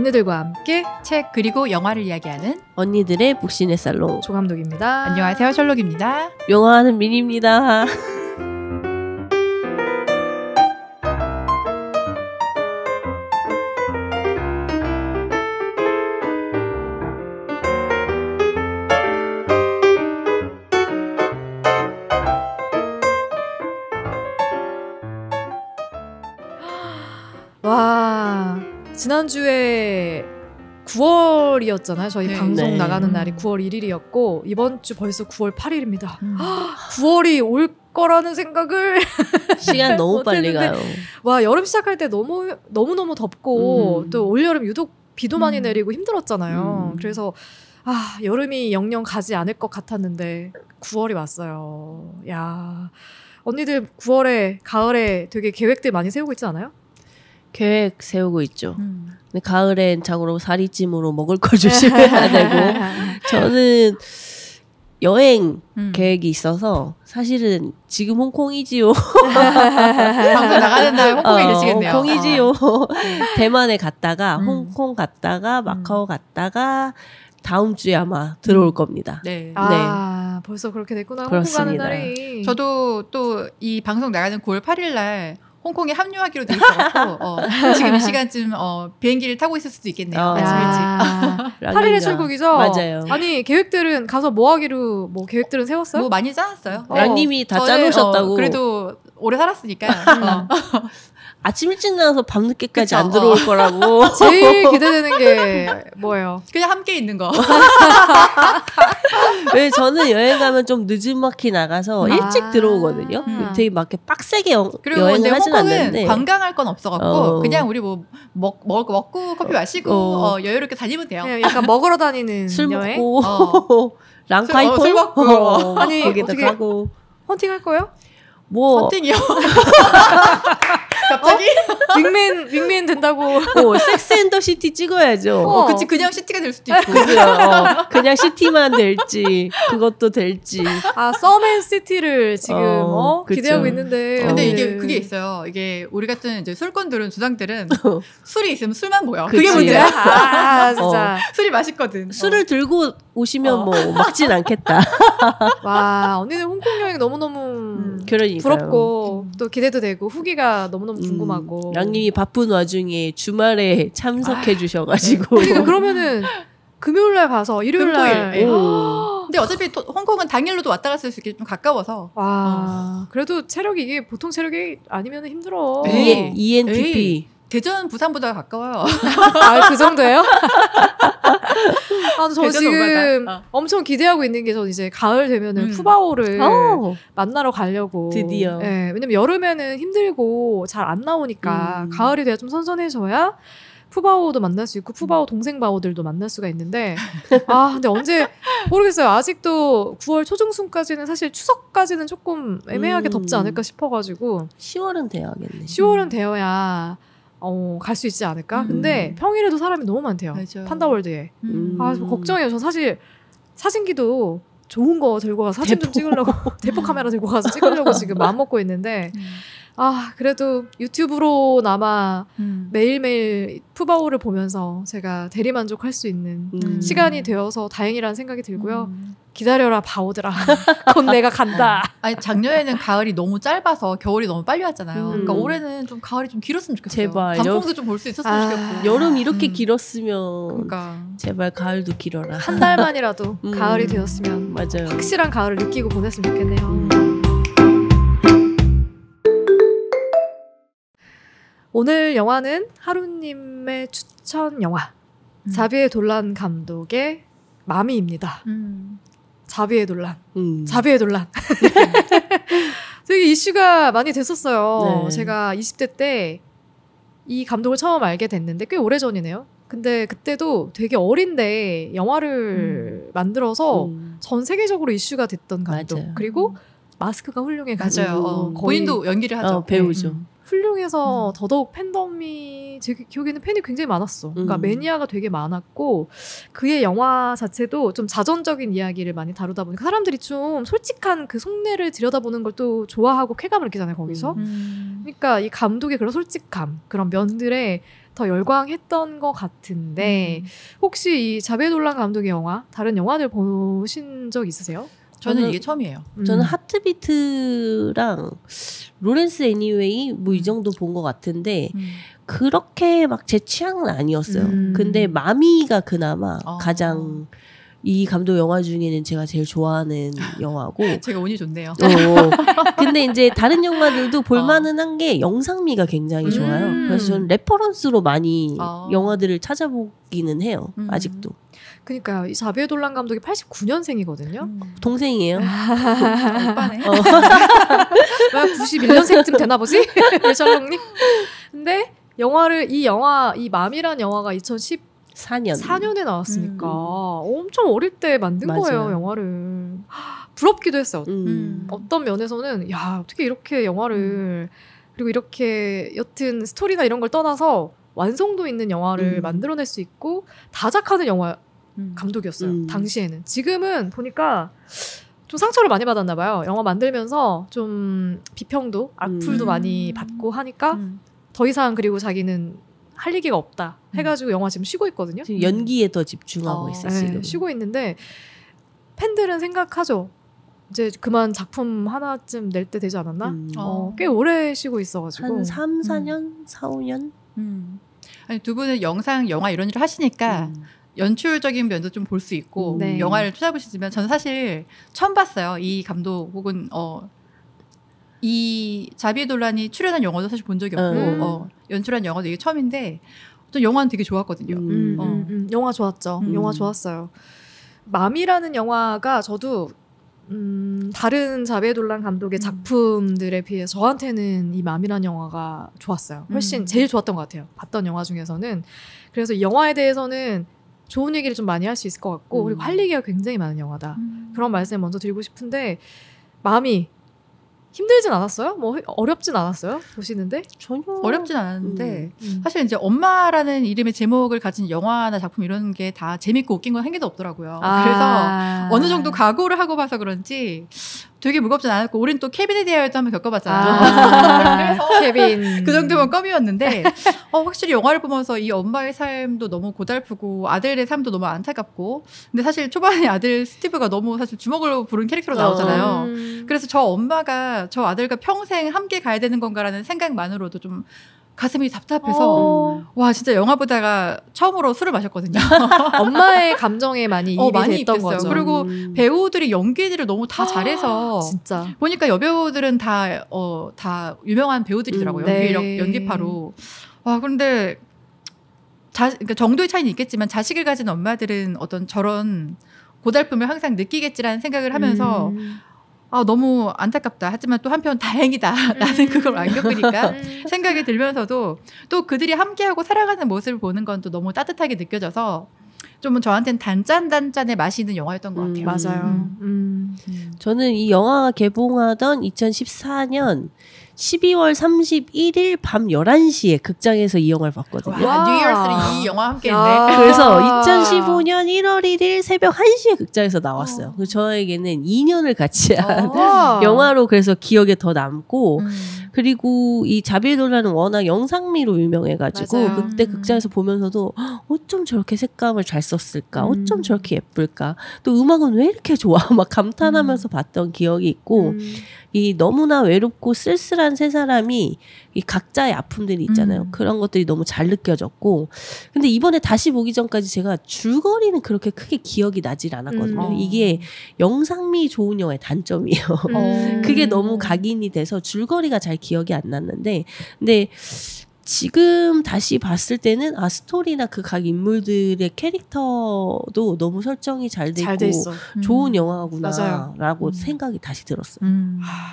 언니들과 함께 책 그리고 영화를 이야기하는 언니들의 북신의 살롱 조감독입니다. 안녕하세요, 셜록입니다. 영화하는 민입니다. 와, 지난주에 9월이었잖아요. 저희 네. 방송 네. 나가는 날이 9월 1일이었고 이번 주 벌써 9월 8일입니다. 9월이 올 거라는 생각을 시간 너무 빨리 가요. 와, 여름 시작할 때 너무너무 덥고 또 올여름 유독 비도 많이 내리고 힘들었잖아요. 그래서 여름이 영영 가지 않을 것 같았는데 9월이 왔어요. 야, 언니들 9월에 가을에 되게 계획들 많이 세우고 있지 않아요? 계획 세우고 있죠. 근데 가을엔 자고로 살이찜으로 먹을 걸 조심해야 되고 저는 여행 계획이 있어서 사실은 지금 홍콩이지요. 방송 나가는 날 홍콩에 계시겠네요. 홍콩이지요. 대만에 갔다가 홍콩 갔다가 마카오 갔다가 다음 주에 아마 들어올 겁니다. 네. 벌써 그렇게 됐구나. 그렇습니다. 홍콩 가는 날이. 저도 또 이 방송 나가는 9월 8일 날 홍콩에 합류하기로 돼 있어갖고 지금 이 시간쯤 비행기를 타고 있을 수도 있겠네요. 아침 일찍. 8일에 출국이죠? 맞아요. 아니, 계획들은 가서 뭐 하기로 뭐 계획들은 세웠어요? 뭐 많이 짜놨어요. 랑님이 다 저는, 짜놓으셨다고. 그래도 오래 살았으니까. 아침 일찍 나와서 밤늦게까지 그쵸? 안 들어올 거라고. 제일 기대되는 게 뭐예요? 그냥 함께 있는 거. 왜 저는 여행 가면 좀 늦은 마키 나가서 일찍 들어오거든요. 되게 막 이렇게 빡세게 그리고 여행을 근데 하진 홍콩은 않는데 관광할 건 없어갖고 그냥 우리 뭐 먹고 커피 마시고 여유롭게 다니면 돼요. 그냥 약간 먹으러 다니는 술 여행? 먹고 랑카이포 술 먹고. 아니, 거기다 어떻게- 가고 헌팅 할 거예요? 뭐 헌팅이요. 갑자기? 윙맨 된다고. 섹스 앤 더 시티 찍어야죠. 그치, 그냥 시티가 될 수도 있고. 그냥 시티만 될지 그것도 될지. 서맨 시티를 지금 그쵸. 기대하고 있는데. 근데 네. 이게 그게 있어요. 이게 우리 같은 이제 술꾼들은 주당들은 술이 있으면 술만 보여. 그치. 그게 문제야. 진짜. 술이 맛있거든. 술을 들고 오시면 뭐 막진 않겠다. 와, 언니는 홍콩 여행 너무너무 그러니까요. 부럽고 또 기대도 되고 후기가 너무너무 궁금하고. 랑님이 바쁜 와중에 주말에 참석해 주셔가지고. 그러니까 그러면은 금요일날 가서 일요일날. 금토일. 근데 어차피 홍콩은 당일로도 왔다 갔을 수 있게 좀 가까워서. 와, 그래도 체력이 이게 보통 체력이 아니면 힘들어. 에이. ENTP. 대전 부산보다 가까워요. 그 정도예요? 저 대전 지금 오바다. 엄청 기대하고 있는 게 저 이제 가을 되면은 푸바오를 만나러 가려고. 드디어. 네, 왜냐면 여름에는 힘들고 잘 안 나오니까 가을이 돼야 좀 선선해져야 푸바오도 만날 수 있고 푸바오 동생 바오들도 만날 수가 있는데 근데 언제 모르겠어요. 아직도 9월 초중순까지는 사실 추석까지는 조금 애매하게 덥지 않을까 싶어가지고 10월은 돼야겠네. 10월은 되어야 갈 수 있지 않을까? 근데 평일에도 사람이 너무 많대요. 맞아. 판다월드에. 걱정이에요. 저 사실 사진기도 좋은 거 들고 가서 사진 좀 찍으려고 대포 카메라 들고 가서 찍으려고 지금 마음 먹고 있는데 그래도 유튜브로나마 매일매일 푸바오를 보면서 제가 대리만족할 수 있는 시간이 되어서 다행이라는 생각이 들고요. 기다려라 바오들아. 곧 내가 간다. 아니, 작년에는 가을이 너무 짧아서 겨울이 너무 빨리 왔잖아요. 그러니까 올해는 좀 가을이 좀 길었으면 좋겠어요. 제발. 단풍도 좀 볼 수 있었으면 좋겠고. 여름 이렇게 길었으면 그러니까. 제발 가을도 길어라. 한 달만이라도 가을이 되었으면 맞아요. 확실한 가을을 느끼고 보냈으면 좋겠네요. 오늘 영화는 하루님의 추천 영화 자비의 돌란 감독의 마미입니다. 자비의 돌란. 자비의 돌란. 되게 이슈가 많이 됐었어요. 네. 제가 20대 때 이 감독을 처음 알게 됐는데 꽤 오래전이네요. 근데 그때도 되게 어린데 영화를 만들어서 전 세계적으로 이슈가 됐던 감독. 맞아요. 그리고 마스크가 훌륭해가지고 맞아요. 거의 본인도 연기를 하죠. 배우죠. 훌륭해서 더더욱 팬덤이 제 기억에는 팬이 굉장히 많았어. 그러니까 매니아가 되게 많았고 그의 영화 자체도 좀 자전적인 이야기를 많이 다루다 보니까 사람들이 좀 솔직한 그 속내를 들여다보는 걸 또 좋아하고 쾌감을 느끼잖아요 거기서. 그러니까 이 감독의 그런 솔직함, 그런 면들에 더 열광했던 것 같은데 혹시 이 자베돌란 감독의 영화 다른 영화들 보신 적 있으세요? 저는 이게 처음이에요. 저는 하트비트랑 로렌스 애니웨이 뭐 이 정도 본 것 같은데 그렇게 막 제 취향은 아니었어요. 근데 마미가 그나마 가장 이 감독 영화 중에는 제가 제일 좋아하는 영화고. 제가 운이 좋네요. 근데 이제 다른 영화들도 볼만은 한 게 영상미가 굉장히 좋아요. 그래서 저는 레퍼런스로 많이 영화들을 찾아보기는 해요. 아직도. 그러니까요. 이 자비에돌란 감독이 89년생이거든요. 동생이에요. 오빠네. 91년생쯤 되나 보지? 샬롱님. 근데 이 맘이란 영화가 2014년에 나왔으니까 엄청 어릴 때 만든 거예요, 영화를. 부럽기도 했어요. 어떤 면에서는 야, 어떻게 이렇게 영화를 그리고 이렇게 여튼 스토리나 이런 걸 떠나서 완성도 있는 영화를 만들어낼 수 있고 다작하는 영화 감독이었어요. 당시에는. 지금은 보니까 좀 상처를 많이 받았나 봐요. 영화 만들면서 좀 비평도 악플도 많이 받고 하니까 더 이상 그리고 자기는 할 얘기가 없다 해가지고 영화 지금 쉬고 있거든요. 지금 연기에 더 집중하고 있어요. 지금. 네, 쉬고 있는데 팬들은 생각하죠. 이제 그만 작품 하나쯤 낼 때 되지 않았나? 꽤 오래 쉬고 있어가지고 한 3, 4년? 4, 5년? 아니, 두 분은 영상, 영화 이런 일을 하시니까 연출적인 면도 좀 볼 수 있고 영화를 찾아보시지만 저는 사실 처음 봤어요. 이 감독 혹은 이 자비에돌란이 출연한 영화도 사실 본 적이 없고 연출한 영화도 이게 처음인데 전 영화는 되게 좋았거든요. 영화 좋았죠. 영화 좋았어요. 맘이라는 영화가 저도 다른 자비에돌란 감독의 작품들에 비해 저한테는 이 맘이라는 영화가 좋았어요. 훨씬 제일 좋았던 것 같아요. 봤던 영화 중에서는. 그래서 이 영화에 대해서는 좋은 얘기를 좀 많이 할 수 있을 것 같고 그리고 할 얘기가 굉장히 많은 영화다. 그런 말씀을 먼저 드리고 싶은데 맘이 힘들진 않았어요? 뭐 어렵진 않았어요? 보시는데? 전혀 어렵진 않았는데 사실 이제 엄마라는 이름의 제목을 가진 영화나 작품 이런 게 다 재밌고 웃긴 건 한 개도 없더라고요. 그래서 어느 정도 각오를 하고 봐서 그런지 되게 무겁진 않았고 우린 또 케빈에 대하여도 한번 겪어봤잖아요. 케빈. 그 정도면 껌이었는데 확실히 영화를 보면서 이 엄마의 삶도 너무 고달프고 아들의 삶도 너무 안타깝고 근데 사실 초반에 아들 스티브가 너무 사실 주먹을 부른 캐릭터로 나오잖아요. 그래서 저 엄마가 저 아들과 평생 함께 가야 되는 건가라는 생각만으로도 좀 가슴이 답답해서 와 진짜 영화 보다가 처음으로 술을 마셨거든요. 엄마의 감정에 많이 이입이 많이 됐던 입겠어요. 거죠. 그리고 배우들이 연기들을 너무 다 잘해서 진짜 보니까 여배우들은 다 유명한 배우들이더라고요. 연기파로. 와 그런데 그러니까 정도의 차이는 있겠지만 자식을 가진 엄마들은 어떤 저런 고달픔을 항상 느끼겠지라는 생각을 하면서 너무 안타깝다. 하지만 또 한편 다행이다. 나는 그걸 안 겪으니까 생각이 들면서도 또 그들이 함께하고 살아가는 모습을 보는 건 또 너무 따뜻하게 느껴져서 좀 저한테는 단짠의 맛이 있는 영화였던 것 같아요. 맞아요. 저는 이 영화가 개봉하던 2014년 12월 31일 밤 11시에 극장에서 이 영화를 봤거든요. 와, 뉴이어스를 이 영화 함께 했네. 그래서 2015년 1월 1일 새벽 1시에 극장에서 나왔어요. 그래서 저에게는 2년을 같이 한 영화로 그래서 기억에 더 남고 그리고 이 자비에돌란은 워낙 영상미로 유명해가지고 맞아요. 그때 극장에서 보면서도 어쩜 저렇게 색감을 잘 썼을까? 어쩜 저렇게 예쁠까? 또 음악은 왜 이렇게 좋아? 막 감탄하면서 봤던 기억이 있고 이 너무나 외롭고 쓸쓸한 세 사람이 이 각자의 아픔들이 있잖아요. 그런 것들이 너무 잘 느껴졌고 근데 이번에 다시 보기 전까지 제가 줄거리는 그렇게 크게 기억이 나질 않았거든요. 이게 영상미 좋은 영화의 단점이에요. 그게 너무 각인이 돼서 줄거리가 잘 기억이 안 났는데 근데 지금 다시 봤을 때는 스토리나 그 각 인물들의 캐릭터도 너무 설정이 잘 되고 좋은 영화구나라고 생각이 다시 들었어요.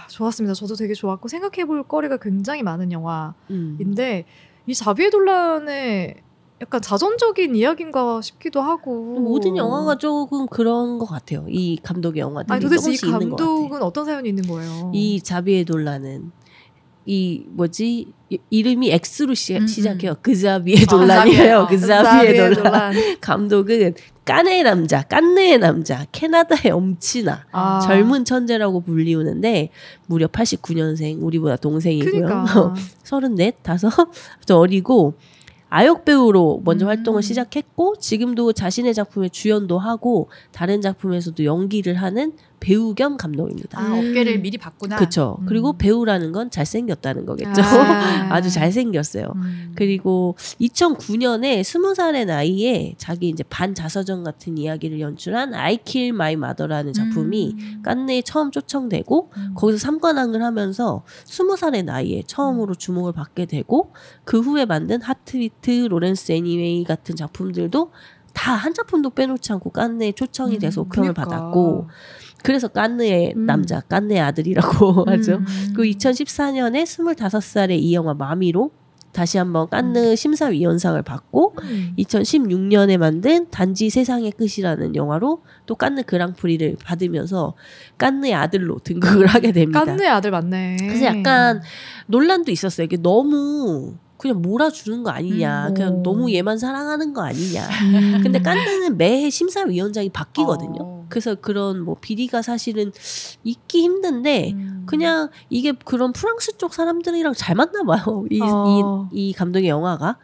좋았습니다. 저도 되게 좋았고 생각해볼 거리가 굉장히 많은 영화인데 이 자비에돌란의 약간 자전적인 이야기인가 싶기도 하고 모든 영화가 조금 그런 것 같아요. 이 감독의 영화들이 도대체 이 조금씩 있는 것 같아요. 감독은 어떤 사연이 있는 거예요? 이 자비에돌란은 이 이름이 X로 시작해요. 그자비에돌란이에요. 그자비에돌란. 감독은 까네의 남자, 깐느의 남자, 캐나다의 엄친아, 젊은 천재라고 불리우는데 무려 89년생, 우리보다 동생이고요. 그러니까. 34, 5, 좀 어리고 아역 배우로 먼저 활동을 시작했고 지금도 자신의 작품에 주연도 하고 다른 작품에서도 연기를 하는 배우 겸 감독입니다. 어깨를 미리 봤구나. 그렇죠. 그리고 배우라는 건 잘생겼다는 거겠죠. 아주 잘생겼어요. 그리고 2009년에 20살의 나이에 자기 이제 반자서전 같은 이야기를 연출한 I Kill My Mother라는 작품이 칸네에 처음 초청되고 거기서 3관왕을 하면서 20살의 나이에 처음으로 주목을 받게 되고 그 후에 만든 하트비트, 로렌스 애니웨이 같은 작품들도 다 한 작품도 빼놓지 않고 칸네에 초청이 돼서 오평을 받았고 그래서 칸느의 남자, 칸느의 아들이라고 하죠. 그 2014년에 25살에 이 영화 마미로 다시 한번 칸느 심사위원상을 받고 2016년에 만든 단지 세상의 끝이라는 영화로 또 칸느 그랑프리를 받으면서 칸느의 아들로 등극을 하게 됩니다. 칸느의 아들 맞네. 그래서 약간 논란도 있었어요. 이게 너무 그냥 몰아주는 거 아니냐. 그냥 너무 얘만 사랑하는 거 아니냐. 근데 칸느는 매해 심사위원장이 바뀌거든요. 그래서 그런 뭐 비리가 사실은 있기 힘든데 그냥 이게 그런 프랑스 쪽 사람들이랑 잘 맞나 봐요. 이 감독의 영화가.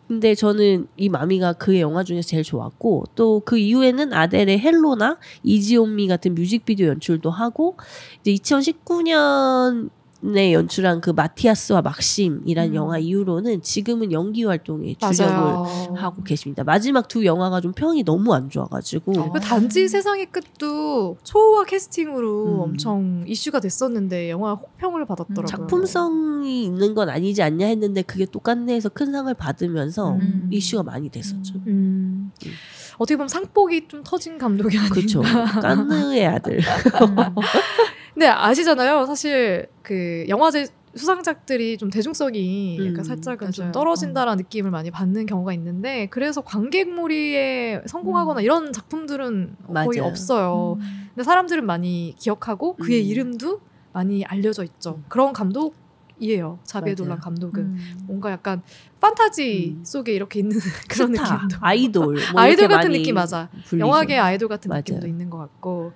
근데 저는 이 마미가 그의 영화 중에서 제일 좋았고 또 그 이후에는 아델의 헬로나 이지온미 같은 뮤직비디오 연출도 하고 이제 2019년 네 연출한 그 마티아스와 막심이란 영화 이후로는 지금은 연기 활동에 주력을 하고 계십니다. 마지막 두 영화가 좀 평이 너무 안 좋아가지고 그 단지 세상의 끝도 초호화 캐스팅으로 엄청 이슈가 됐었는데 영화 혹평을 받았더라고요. 작품성이 있는 건 아니지 않냐 했는데 그게 또 칸네에서 큰 상을 받으면서 이슈가 많이 됐었죠. 어떻게 보면 상복이 좀 터진 감독이 아닌가. 그렇죠. 칸느의 아들. 근데 아시잖아요. 사실 그 영화제 수상작들이 좀 대중성이 약간 살짝은 좀 떨어진다라는 느낌을 많이 받는 경우가 있는데 그래서 관객몰이에 성공하거나 이런 작품들은 거의 없어요. 근데 사람들은 많이 기억하고 그의 이름도 많이 알려져 있죠. 그런 감독이에요. 자비에 놀란 감독은 뭔가 약간 판타지 속에 이렇게 있는 그런 스타, 느낌도 아이돌 뭐 아이돌 같은 느낌 맞아. 불리죠. 영화계 아이돌 같은 맞아요. 느낌도 있는 것 같고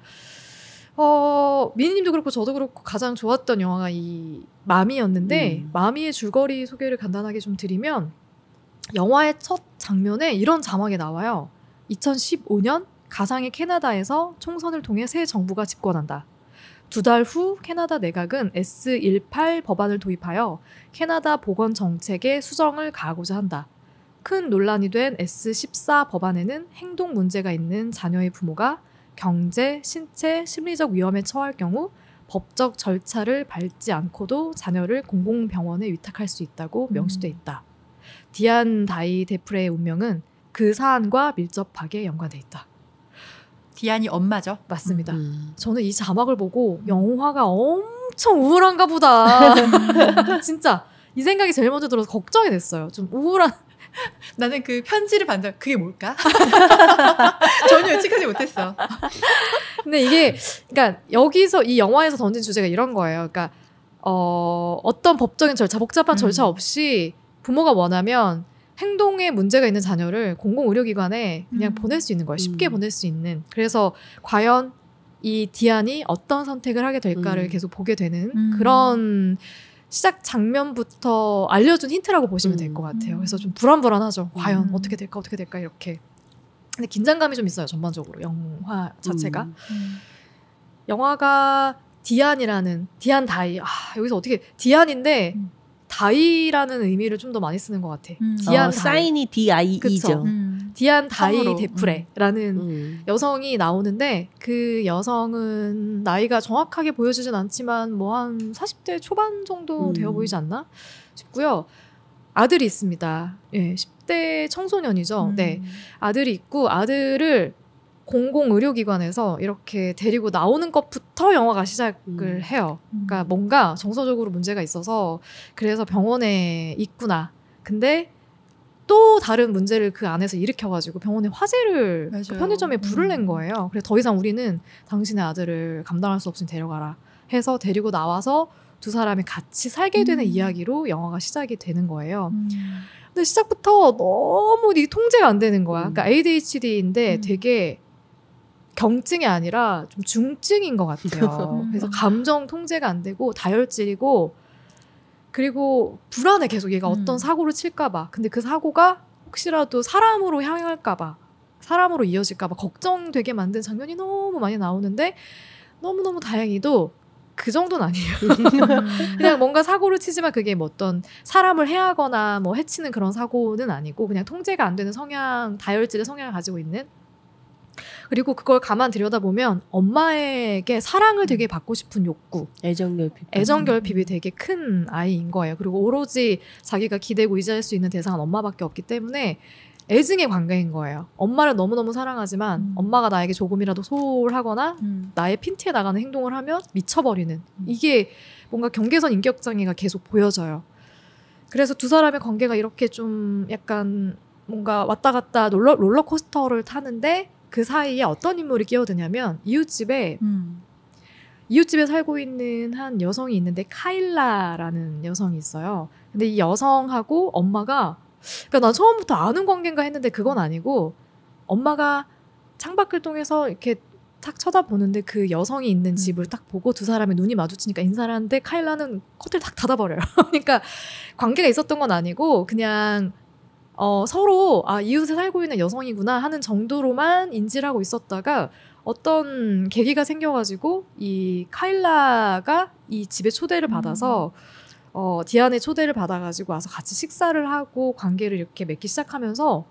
미니님도 그렇고 저도 그렇고 가장 좋았던 영화가 이 마미였는데 마미의 줄거리 소개를 간단하게 좀 드리면 영화의 첫 장면에 이런 자막이 나와요. 2015년 가상의 캐나다에서 총선을 통해 새 정부가 집권한다. 2달 후 캐나다 내각은 S18 법안을 도입하여 캐나다 보건 정책의 수정을 가하고자 한다. 큰 논란이 된 S14 법안에는 행동 문제가 있는 자녀의 부모가 경제, 신체, 심리적 위험에 처할 경우 법적 절차를 밟지 않고도 자녀를 공공병원에 위탁할 수 있다고 명시돼 있다. 디안 다이 데프레의 운명은 그 사안과 밀접하게 연관돼 있다. 디안이 엄마죠? 맞습니다. 저는 이 자막을 보고 영화가 엄청 우울한가 보다. 진짜 이 생각이 제일 먼저 들어서 걱정이 됐어요. 좀 우울한. 나는 그 편지를 봤는데 그게 뭘까? 전혀 예측하지 못했어. 근데 이게 그러니까 여기서 이 영화에서 던진 주제가 이런 거예요. 그러니까 어떤 법적인 절차, 복잡한 절차 없이 부모가 원하면 행동에 문제가 있는 자녀를 공공의료기관에 그냥 보낼 수 있는 거예요. 쉽게 보낼 수 있는. 그래서 과연 이 디안이 어떤 선택을 하게 될까를 계속 보게 되는 그런 시작 장면부터 알려준 힌트라고 보시면 될 것 같아요. 그래서 좀 불안불안하죠. 과연 어떻게 될까 이렇게. 근데 긴장감이 좀 있어요. 전반적으로 영화 자체가. 영화가 디안 다이. 여기서 어떻게 디안인데 다이라는 의미를 좀 더 많이 쓰는 것 같아. 디안 다이. 사인이 DIE죠. 디안 다이 데프레라는 여성이 나오는데 그 여성은 나이가 정확하게 보여주진 않지만 뭐 한 40대 초반 정도 되어 보이지 않나 싶고요. 아들이 있습니다. 예, 10대 청소년이죠. 네, 아들이 있고 아들을 공공의료기관에서 이렇게 데리고 나오는 것부터 영화가 시작을 해요. 그러니까 뭔가 정서적으로 문제가 있어서 그래서 병원에 있구나. 근데 또 다른 문제를 그 안에서 일으켜가지고 병원에 화재를 그 편의점에 불을 낸 거예요. 그래서 더 이상 우리는 당신의 아들을 감당할 수 없으니 데려가라 해서 데리고 나와서 두 사람이 같이 살게 되는 이야기로 영화가 시작이 되는 거예요. 근데 시작부터 너무 이 통제가 안 되는 거야. 그러니까 ADHD인데 되게 경증이 아니라 좀 중증인 것 같아요. 그래서 감정 통제가 안 되고 다혈질이고 그리고 불안해 계속 얘가 어떤 사고를 칠까봐. 근데 그 사고가 혹시라도 사람으로 향할까봐, 사람으로 이어질까봐 걱정되게 만든 장면이 너무 많이 나오는데 너무너무 다행히도 그 정도는 아니에요. 그냥 뭔가 사고를 치지만 그게 뭐 어떤 사람을 해하거나 뭐 해치는 그런 사고는 아니고 그냥 통제가 안 되는 성향, 다혈질의 성향을 가지고 있는. 그리고 그걸 가만 들여다보면 엄마에게 사랑을 되게 받고 싶은 욕구, 애정결핍이 되게 큰 아이인 거예요. 그리고 오로지 자기가 기대고 의지할 수 있는 대상은 엄마밖에 없기 때문에 애증의 관계인 거예요. 엄마를 너무너무 사랑하지만 엄마가 나에게 조금이라도 소홀하거나 나의 핀티에 나가는 행동을 하면 미쳐버리는, 이게 뭔가 경계선 인격장애가 계속 보여져요. 그래서 두 사람의 관계가 이렇게 좀 약간 뭔가 왔다 갔다 롤러코스터를 타는데 그 사이에 어떤 인물이 끼어드냐면 이웃집에 살고 있는 한 여성이 있는데 카일라라는 여성이 있어요. 근데 이 여성하고 엄마가, 그러니까 난 처음부터 아는 관계인가 했는데 그건 아니고, 엄마가 창밖을 통해서 이렇게 탁 쳐다보는데 그 여성이 있는 집을 딱 보고 두 사람의 눈이 마주치니까 인사를 하는데 카일라는 커튼을 탁 닫아버려요. 그러니까 관계가 있었던 건 아니고 그냥 서로 이웃에 살고 있는 여성이구나 하는 정도로만 인지를 하고 있었다가 어떤 계기가 생겨가지고 이 카일라가 이 집에 초대를 받아서 디안의 초대를 받아가지고 와서 같이 식사를 하고 관계를 이렇게 맺기 시작하면서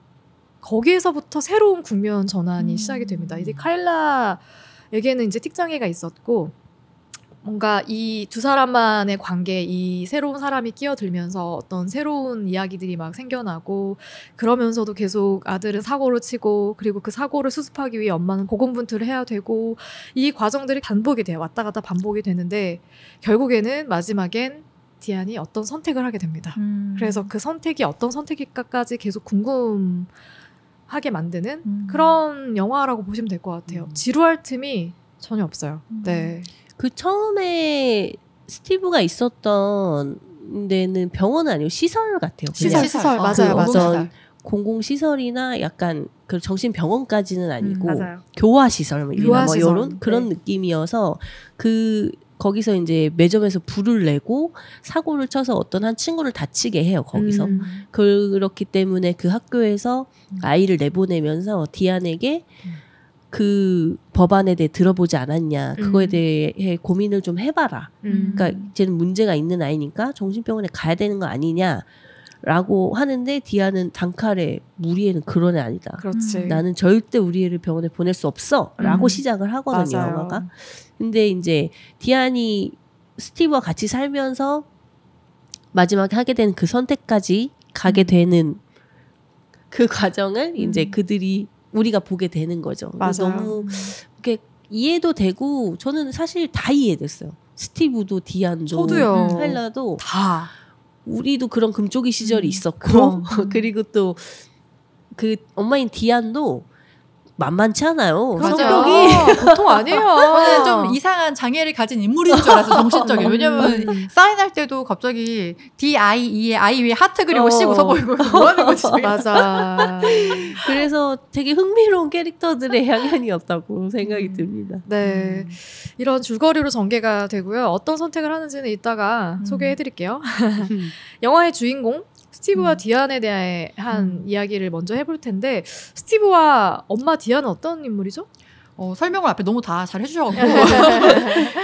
거기에서부터 새로운 국면 전환이 시작이 됩니다. 이제 카일라에게는 이제 틱장애가 있었고 뭔가 이 두 사람만의 관계, 이 새로운 사람이 끼어들면서 어떤 새로운 이야기들이 막 생겨나고, 그러면서도 계속 아들은 사고를 치고, 그리고 그 사고를 수습하기 위해 엄마는 고군분투를 해야 되고, 이 과정들이 반복이 돼요. 왔다 갔다 반복이 되는데 결국에는 마지막엔 디안이 어떤 선택을 하게 됩니다. 그래서 그 선택이 어떤 선택일까까지 계속 궁금하게 만드는 그런 영화라고 보시면 될 것 같아요. 지루할 틈이 전혀 없어요. 네. 그 처음에 스티브가 있었던 데는 병원은 아니고 시설 같아요. 시설. 맞아요. 어떤 공공시설이나 약간 그 정신병원까지는 아니고 교화시설 뭐 이런 그런 느낌이어서 거기서 이제 매점에서 불을 내고 사고를 쳐서 어떤 한 친구를 다치게 해요. 거기서. 그렇기 때문에 그 학교에서 아이를 내보내면서 디안에게 그 법안에 대해 들어보지 않았냐, 그거에 대해 고민을 좀 해봐라. 그러니까 쟤는 문제가 있는 아이니까 정신병원에 가야 되는 거 아니냐라고 하는데 디안은 단칼에 우리 애는 그런 애 아니다. 그렇지. 나는 절대 우리 애를 병원에 보낼 수 없어라고 시작을 하거든요. 맞아요. 영화가. 근데 이제 디안이 스티브와 같이 살면서 마지막에 하게 되는 그 선택까지 가게 되는 그 과정을 이제 우리가 보게 되는 거죠. 맞아요. 너무 이렇게 이해도 되고, 저는 사실 다 이해됐어요. 스티브도 디안도 저도요. 카일라도 다. 우리도 그런 금쪽이 시절이 있었고 그리고 또 그 엄마인 디안도 만만치 않아요. 성격이 보통 아니에요. 저는 좀 이상한 장애를 가진 인물인 줄 알았어, 정신적인. 왜냐면 사인할 때도 갑자기 DIE의 I 위에 하트 그리고 C 웃어보이고 뭐 하는 거지. 맞아. 그래서 되게 흥미로운 캐릭터들의 향연이었다고 생각이 듭니다. 네. 이런 줄거리로 전개가 되고요. 어떤 선택을 하는지는 이따가 소개해드릴게요. 영화의 주인공 스티브와 디안에 대한 이야기를 먼저 해볼 텐데, 스티브와 엄마 디안은 어떤 인물이죠? 설명을 앞에 너무 다 잘 해주셔가지고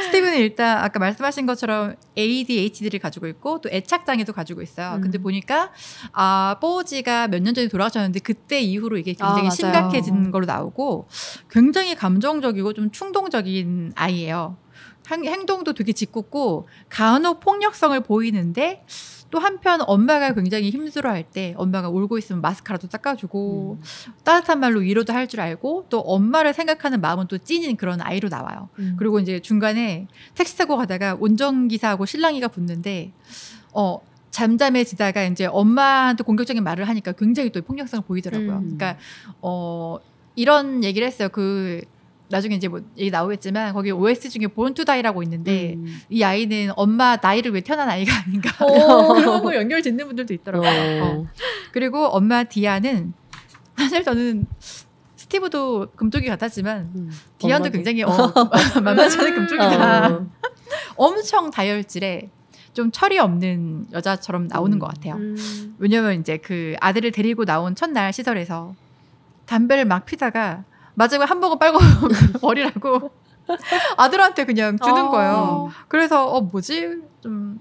스티브는 일단 아까 말씀하신 것처럼 ADHD를 가지고 있고 또 애착장애도 가지고 있어요. 근데 보니까 뽀지가 몇 년 전에 돌아가셨는데 그때 이후로 이게 굉장히 심각해진 걸로 나오고, 굉장히 감정적이고 좀 충동적인 아이예요. 행동도 되게 짓궂고 간혹 폭력성을 보이는데, 또 한편 엄마가 굉장히 힘들어할 때 엄마가 울고 있으면 마스카라도 닦아주고 따뜻한 말로 위로도 할 줄 알고, 또 엄마를 생각하는 마음은 또 찐인 그런 아이로 나와요. 그리고 이제 중간에 택시 타고 가다가 운전기사하고 신랑이가 붙는데 잠잠해지다가 이제 엄마한테 공격적인 말을 하니까 굉장히 또 폭력성을 보이더라고요. 그러니까 이런 얘기를 했어요. 나중에 이제 뭐 얘기 나오겠지만 거기 OST 중에 Born to Die라고 있는데 이 아이는 엄마 나이를 위해 태어난 아이가 아닌가 그런 거 연결 짓는 분들도 있더라고요. 그리고 엄마 디아는 사실 저는 스티브도 금쪽이 같았지만 디안도 굉장히 만만치 않은 금쪽이다. 엄청 다혈질에 좀 철이 없는 여자처럼 나오는 것 같아요. 왜냐면 이제 그 아들을 데리고 나온 첫날 시설에서 담배를 막 피다가 마지막에 한 모금 빨고 버리라고 아들한테 그냥 주는 거예요. 그래서 뭐지? 좀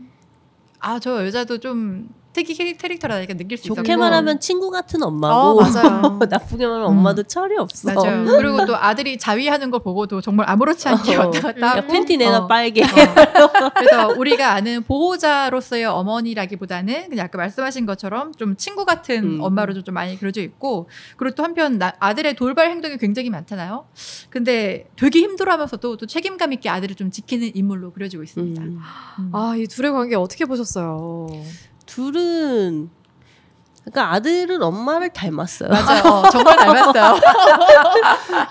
저 여자도 좀 특이 캐릭터라니까 느낄 수 있었고. 좋게 말하면 친구 같은 엄마고 맞아요. 나쁘게 말하면 엄마도 철이 없어. 맞아요. 그리고 또 아들이 자위하는 걸 보고도 정말 아무렇지 않게 왔다 갔다 하고 팬티 내놔 빨개. 그래서 우리가 아는 보호자로서의 어머니라기보다는 그냥 아까 말씀하신 것처럼 좀 친구 같은 엄마로 좀 많이 그려져 있고, 그리고 또 한편 아들의 돌발 행동이 굉장히 많잖아요. 근데 되게 힘들어하면서도 또 책임감 있게 아들을 좀 지키는 인물로 그려지고 있습니다. 이 둘의 관계 어떻게 보셨어요? 둘은 그러니까 아들은 엄마를 닮았어요. 맞아요. 정말 닮았어요.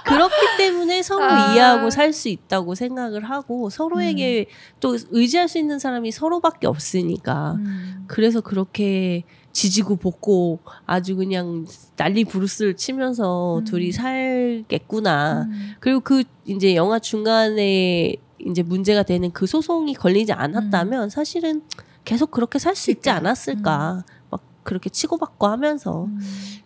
그렇기 때문에 서로 이해하고 살 수 있다고 생각을 하고 서로에게 또 의지할 수 있는 사람이 서로밖에 없으니까 그래서 그렇게 지지고 볶고 아주 그냥 난리 부르스를 치면서 둘이 살겠구나. 그리고 그 이제 영화 중간에 이제 문제가 되는 그 소송이 걸리지 않았다면 사실은 계속 그렇게 살 수 있지 않았을까. 막 그렇게 치고받고 하면서.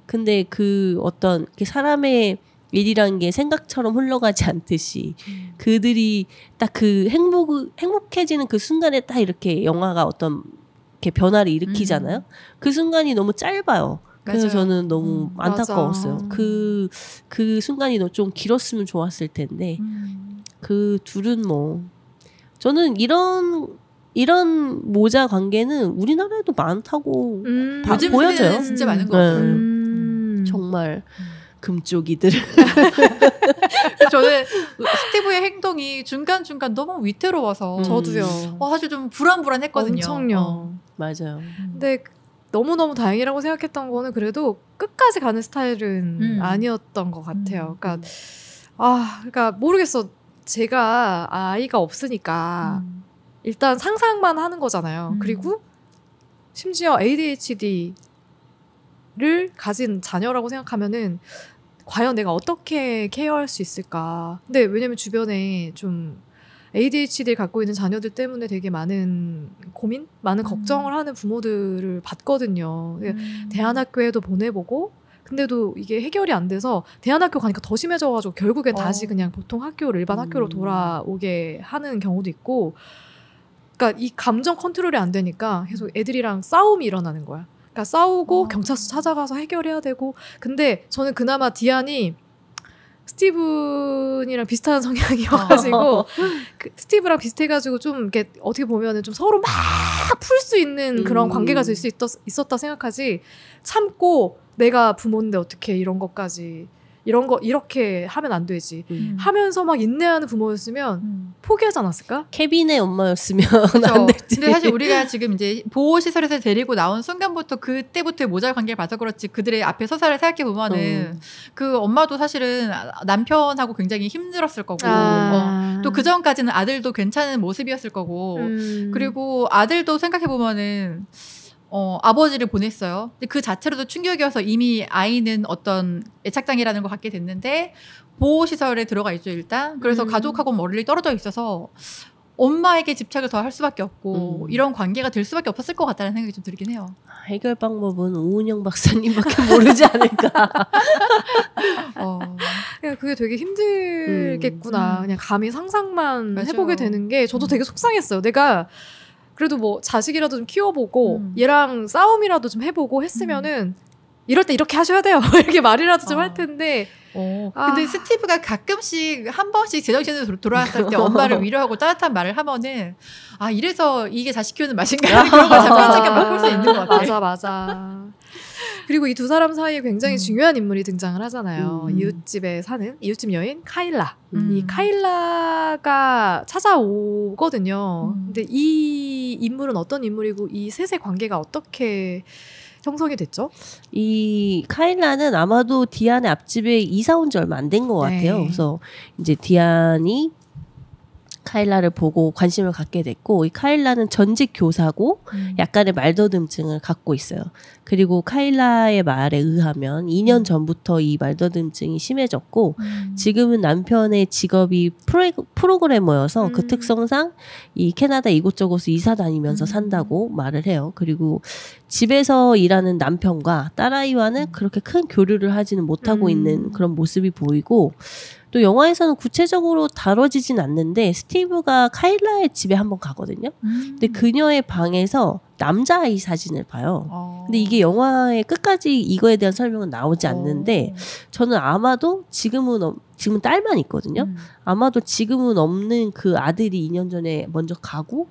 근데 그 어떤 사람의 일이라는 게 생각처럼 흘러가지 않듯이 그들이 딱 그 행복해지는 그 순간에 딱 이렇게 영화가 어떤 이렇게 변화를 일으키잖아요. 그 순간이 너무 짧아요. 그래서 맞아요. 저는 너무 안타까웠어요. 그 순간이 좀 길었으면 좋았을 텐데 그 둘은 뭐 저는 이런 모자 관계는 우리나라에도 많다고 요즘 보여져요. 진짜 많은 것 같아요. 정말 금쪽이들. 저는 스티브의 행동이 중간중간 너무 위태로워서 저도요. 사실 좀 불안했거든요. 엄청요. 맞아요. 근데 너무너무 다행이라고 생각했던 거는 그래도 끝까지 가는 스타일은 아니었던 것 같아요. 그러니까 모르겠어. 제가 아이가 없으니까 일단 상상만 하는 거잖아요. 그리고 심지어 ADHD를 가진 자녀라고 생각하면은 과연 내가 어떻게 케어할 수 있을까. 근데 왜냐면 주변에 좀 ADHD를 갖고 있는 자녀들 때문에 되게 많은 고민? 많은 걱정을 하는 부모들을 봤거든요. 대안학교에도 보내보고 근데도 이게 해결이 안 돼서 대안학교 가니까 더 심해져가지고 결국엔 다시 그냥 보통 일반 학교로 돌아오게 하는 경우도 있고, 그러니까 이 감정 컨트롤이 안 되니까 계속 애들이랑 싸움이 일어나는 거야. 그러니까 싸우고 경찰서 찾아가서 해결해야 되고. 근데 저는 그나마 디안이 스티븐이랑 비슷한 성향이어가지고 스티브랑 비슷해가지고 좀 이렇게 어떻게 보면은 좀 서로 막 풀 수 있는 그런 관계가 될 수 있었다 생각하지. 참고 내가 부모인데 어떻게 이렇게 하면 안 되지 하면서 막 인내하는 부모였으면 포기하지 않았을까? 케빈의 엄마였으면 안 되지. 근데 사실 우리가 지금 이제 보호시설에서 데리고 나온 순간부터 그때부터의 모자 관계를 봐서 그렇지 그들의 앞에 서사를 생각해 보면은 그 엄마도 사실은 남편하고 굉장히 힘들었을 거고 또 그 전까지는 아들도 괜찮은 모습이었을 거고 그리고 아들도 생각해 보면은 아버지를 보냈어요. 근데 그 자체로도 충격이어서 이미 아이는 어떤 애착장애라는 걸 갖게 됐는데 보호시설에 들어가 있죠 일단. 그래서 가족하고 멀리 떨어져 있어서 엄마에게 집착을 더 할 수밖에 없고 이런 관계가 될 수밖에 없었을 것 같다는 생각이 좀 들긴 해요. 해결 방법은 오은영 박사님밖에 모르지 않을까. 그냥 그게 되게 힘들겠구나. 그냥 감히 상상만 맞아요. 해보게 되는 게 저도 되게 속상했어요. 내가 그래도 뭐 자식이라도 좀 키워보고 얘랑 싸움이라도 좀 해보고 했으면은 이럴 때 이렇게 하셔야 돼요. 이렇게 말이라도 좀 할 텐데. 근데 스티브가 가끔씩 한 번씩 제정신으로 돌아왔을 때 엄마를 위로하고 따뜻한 말을 하면은 이래서 이게 자식 키우는 맛인가 그런 걸 잠깐 바꿀 수 있는 것 같아요. 맞아. 그리고 이 두 사람 사이에 굉장히 중요한 인물이 등장을 하잖아요. 이웃집에 사는 이웃집 여인 카일라. 이 카일라가 찾아오거든요. 근데 이 인물은 어떤 인물이고 이 셋의 관계가 어떻게 형성이 됐죠? 이 카일라는 아마도 디안의 앞집에 이사 온 지 얼마 안 된 것 같아요. 그래서 이제 디안이 카일라를 보고 관심을 갖게 됐고, 이 카일라는 전직 교사고 약간의 말더듬증을 갖고 있어요. 그리고 카일라의 말에 의하면 2년 전부터 이 말더듬증이 심해졌고 지금은 남편의 직업이 프로그래머여서 그 특성상 이 캐나다 이곳저곳을 이사 다니면서 산다고 말을 해요. 그리고 집에서 일하는 남편과 딸아이와는 그렇게 큰 교류를 하지는 못하고 있는 그런 모습이 보이고, 또 영화에서는 구체적으로 다뤄지진 않는데 스티브가 카일라의 집에 한번 가거든요. 근데 그녀의 방에서 남자아이 사진을 봐요. 근데 이게 영화의 끝까지 이거에 대한 설명은 나오지 않는데 저는 아마도 지금은 딸만 있거든요. 아마도 지금은 없는 그 아들이 2년 전에 먼저 가고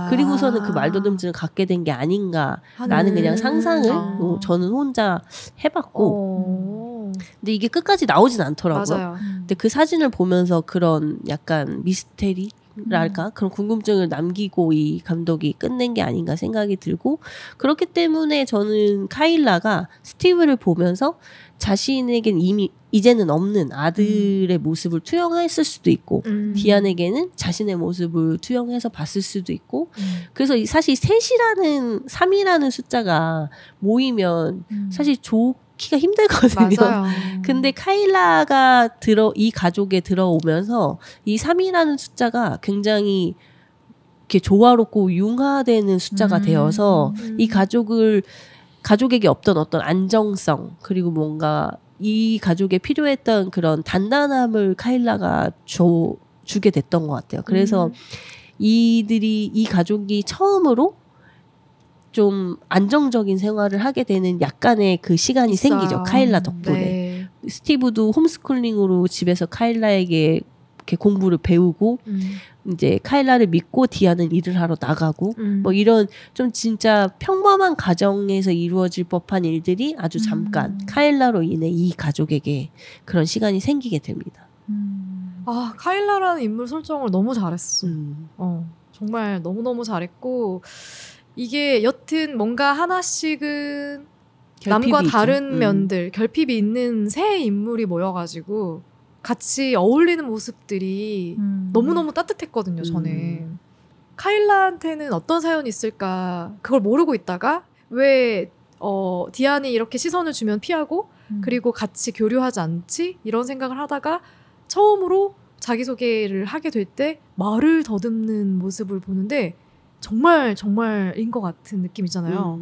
그리고서는 그 말더듬증을 갖게 된 게 아닌가라는 그냥 상상을 저는 혼자 해봤고 근데 이게 끝까지 나오진 않더라고요. 맞아요. 근데 그 사진을 보면서 그런 약간 미스테리 랄까 그런 궁금증을 남기고 이 감독이 끝낸 게 아닌가 생각이 들고, 그렇기 때문에 저는 카일라가 스티브를 보면서 자신에겐 이미 이제는 없는 아들의 모습을 투영했을 수도 있고 디안에게는 자신의 모습을 투영해서 봤을 수도 있고 그래서 사실 3이라는 숫자가 모이면 사실 좋기가 힘들거든요. 맞아요. 근데 카일라가 이 가족에 들어오면서 이 3이라는 숫자가 굉장히 이렇게 조화롭고 융화되는 숫자가 되어서 이 가족에게 없던 어떤 안정성 그리고 뭔가 이 가족에 필요했던 그런 단단함을 카일라가 주게 됐던 것 같아요. 그래서 이 가족이 처음으로 좀 안정적인 생활을 하게 되는 약간의 그 시간이 생기죠. 카일라 덕분에. 네. 스티브도 홈스쿨링으로 집에서 카일라에게 이렇게 공부를 배우고 이제 카일라를 믿고 디아는 일을 하러 나가고 뭐 이런 좀 진짜 평범한 가정에서 이루어질 법한 일들이 아주 잠깐 카일라로 인해 이 가족에게 그런 시간이 생기게 됩니다. 아, 카일라라는 인물 설정을 너무 잘했어. 정말 너무너무 잘했고 이게 여튼 뭔가 하나씩은 남과 다른 면들, 결핍이 있는 새 인물이 모여가지고 같이 어울리는 모습들이 너무너무 따뜻했거든요, 저는. 카일라한테는 어떤 사연이 있을까 그걸 모르고 있다가 왜 디안이 이렇게 시선을 주면 피하고 그리고 같이 교류하지 않지? 이런 생각을 하다가 처음으로 자기소개를 하게 될 때 말을 더듬는 모습을 보는데 정말인 것 같은 느낌이잖아요.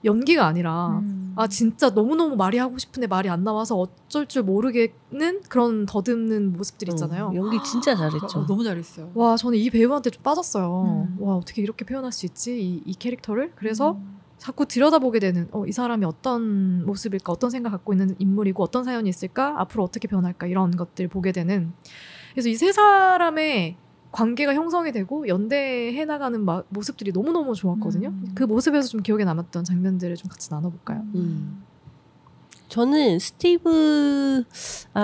연기가 아니라 진짜 너무너무 말이 하고 싶은데 말이 안 나와서 어쩔 줄 모르겠는 그런 더듬는 모습들 있잖아요. 연기 진짜 잘했죠. 너무 잘했어요. 와, 저는 이 배우한테 좀 빠졌어요. 와, 어떻게 이렇게 표현할 수 있지? 이 캐릭터를? 그래서 자꾸 들여다보게 되는 이 사람이 어떤 모습일까? 어떤 생각 갖고 있는 인물이고 어떤 사연이 있을까? 앞으로 어떻게 변할까? 이런 것들 보게 되는. 그래서 이 세 사람의 관계가 형성이 되고 연대해 나가는 모습들이 너무너무 좋았거든요. 그 모습에서 좀 기억에 남았던 장면들을 좀 같이 나눠볼까요? 저는 스티브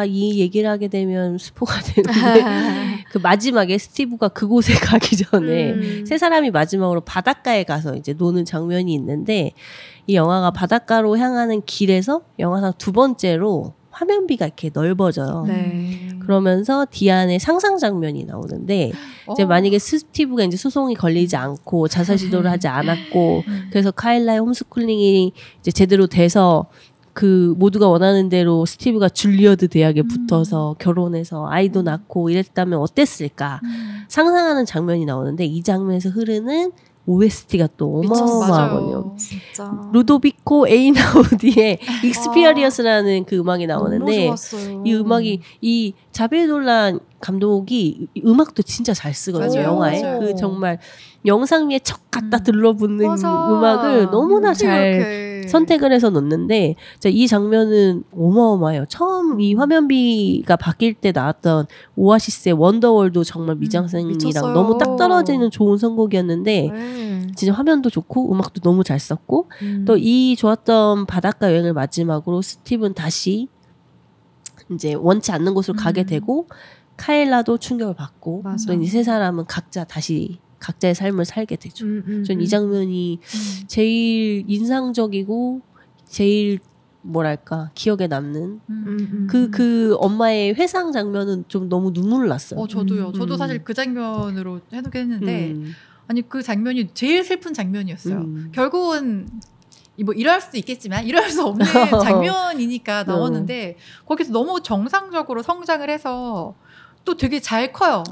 이 얘기를 하게 되면 스포가 되는데 그 마지막에 스티브가 그곳에 가기 전에 세 사람이 마지막으로 바닷가에 가서 이제 노는 장면이 있는데 이 영화가 바닷가로 향하는 길에서 영화상 두 번째로 화면비가 이렇게 넓어져요. 네. 그러면서 디안의 상상 장면이 나오는데 이제 만약에 스티브가 이제 소송이 걸리지 않고 자살 시도를 하지 않았고 그래서 카일라의 홈스쿨링이 이제 제대로 돼서 그 모두가 원하는 대로 스티브가 줄리어드 대학에 붙어서 결혼해서 아이도 낳고 이랬다면 어땠을까 상상하는 장면이 나오는데 이 장면에서 흐르는 OST가 또 어마어마하거든요. 진짜. 루도비코 에이나우디의 익스피리언스라는 그 음악이 나오는데 너무 좋았어요. 이 음악이 이 자비에 놀란 감독이 음악도 진짜 잘 쓰거든요. 영화에. 그 정말 영상 위에 척 갖다 들러붙는 음악을 너무나 잘 선택을 해서 넣는데 이 장면은 어마어마해요. 처음 이 화면비가 바뀔 때 나왔던 오아시스의 원더월도 정말 미장센이랑 너무 딱 떨어지는 좋은 선곡이었는데 진짜 화면도 좋고 음악도 너무 잘 썼고 또 이 좋았던 바닷가 여행을 마지막으로 스티브는 다시 이제 원치 않는 곳으로 가게 되고 카일라도 충격을 받고 또 이 세 사람은 각자 다시 각자의 삶을 살게 되죠. 전 이 장면이 제일 인상적이고 제일 뭐랄까 기억에 남는 그 엄마의 회상 장면은 좀 너무 눈물 났어요. 저도요. 저도 사실 그 장면으로 해놓긴 했는데 아니 그 장면이 제일 슬픈 장면이었어요. 결국은 뭐 이럴 수도 있겠지만 이럴 수 없는 장면이니까 나왔는데 거기서 너무 정상적으로 성장을 해서 또 되게 잘 커요.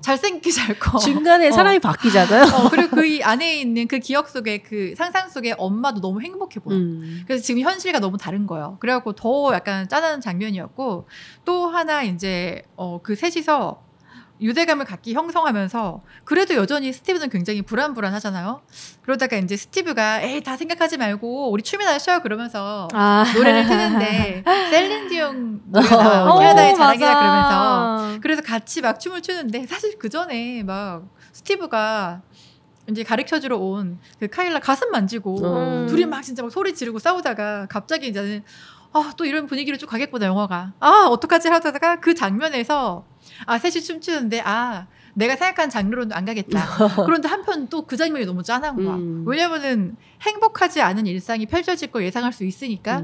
잘생기게 잘 커. 중간에 사람이 바뀌잖아요. 그리고 그 안에 있는 그 기억 속에 그 상상 속에 엄마도 너무 행복해 보여. 그래서 지금 현실과 너무 다른 거예요. 그래갖고 더 약간 짠한 장면이었고 또 하나 이제 그 셋이서 유대감을 갖기 형성하면서 그래도 여전히 스티브는 굉장히 불안불안하잖아요. 그러다가 이제 스티브가 에이 다 생각하지 말고 우리 춤이나 쉬어 그러면서 노래를 트는데 셀린 디옹 노래가 나와요. 캐나다의 자랑이다 그러면서 그래서 같이 막 춤을 추는데 사실 그 전에 막 스티브가 이제 가르쳐주러 온 그 카일라 가슴 만지고 둘이 막 진짜 막 소리 지르고 싸우다가 갑자기 이제는 또 이런 분위기로 쭉 가겠구나 영화가. 어떡하지 하다가 그 장면에서 셋이 춤추는데 내가 생각한 장르로는 안 가겠다. 그런데 한편 또 그 장면이 너무 짠한 거야. 왜냐면은 행복하지 않은 일상이 펼쳐질 걸 예상할 수 있으니까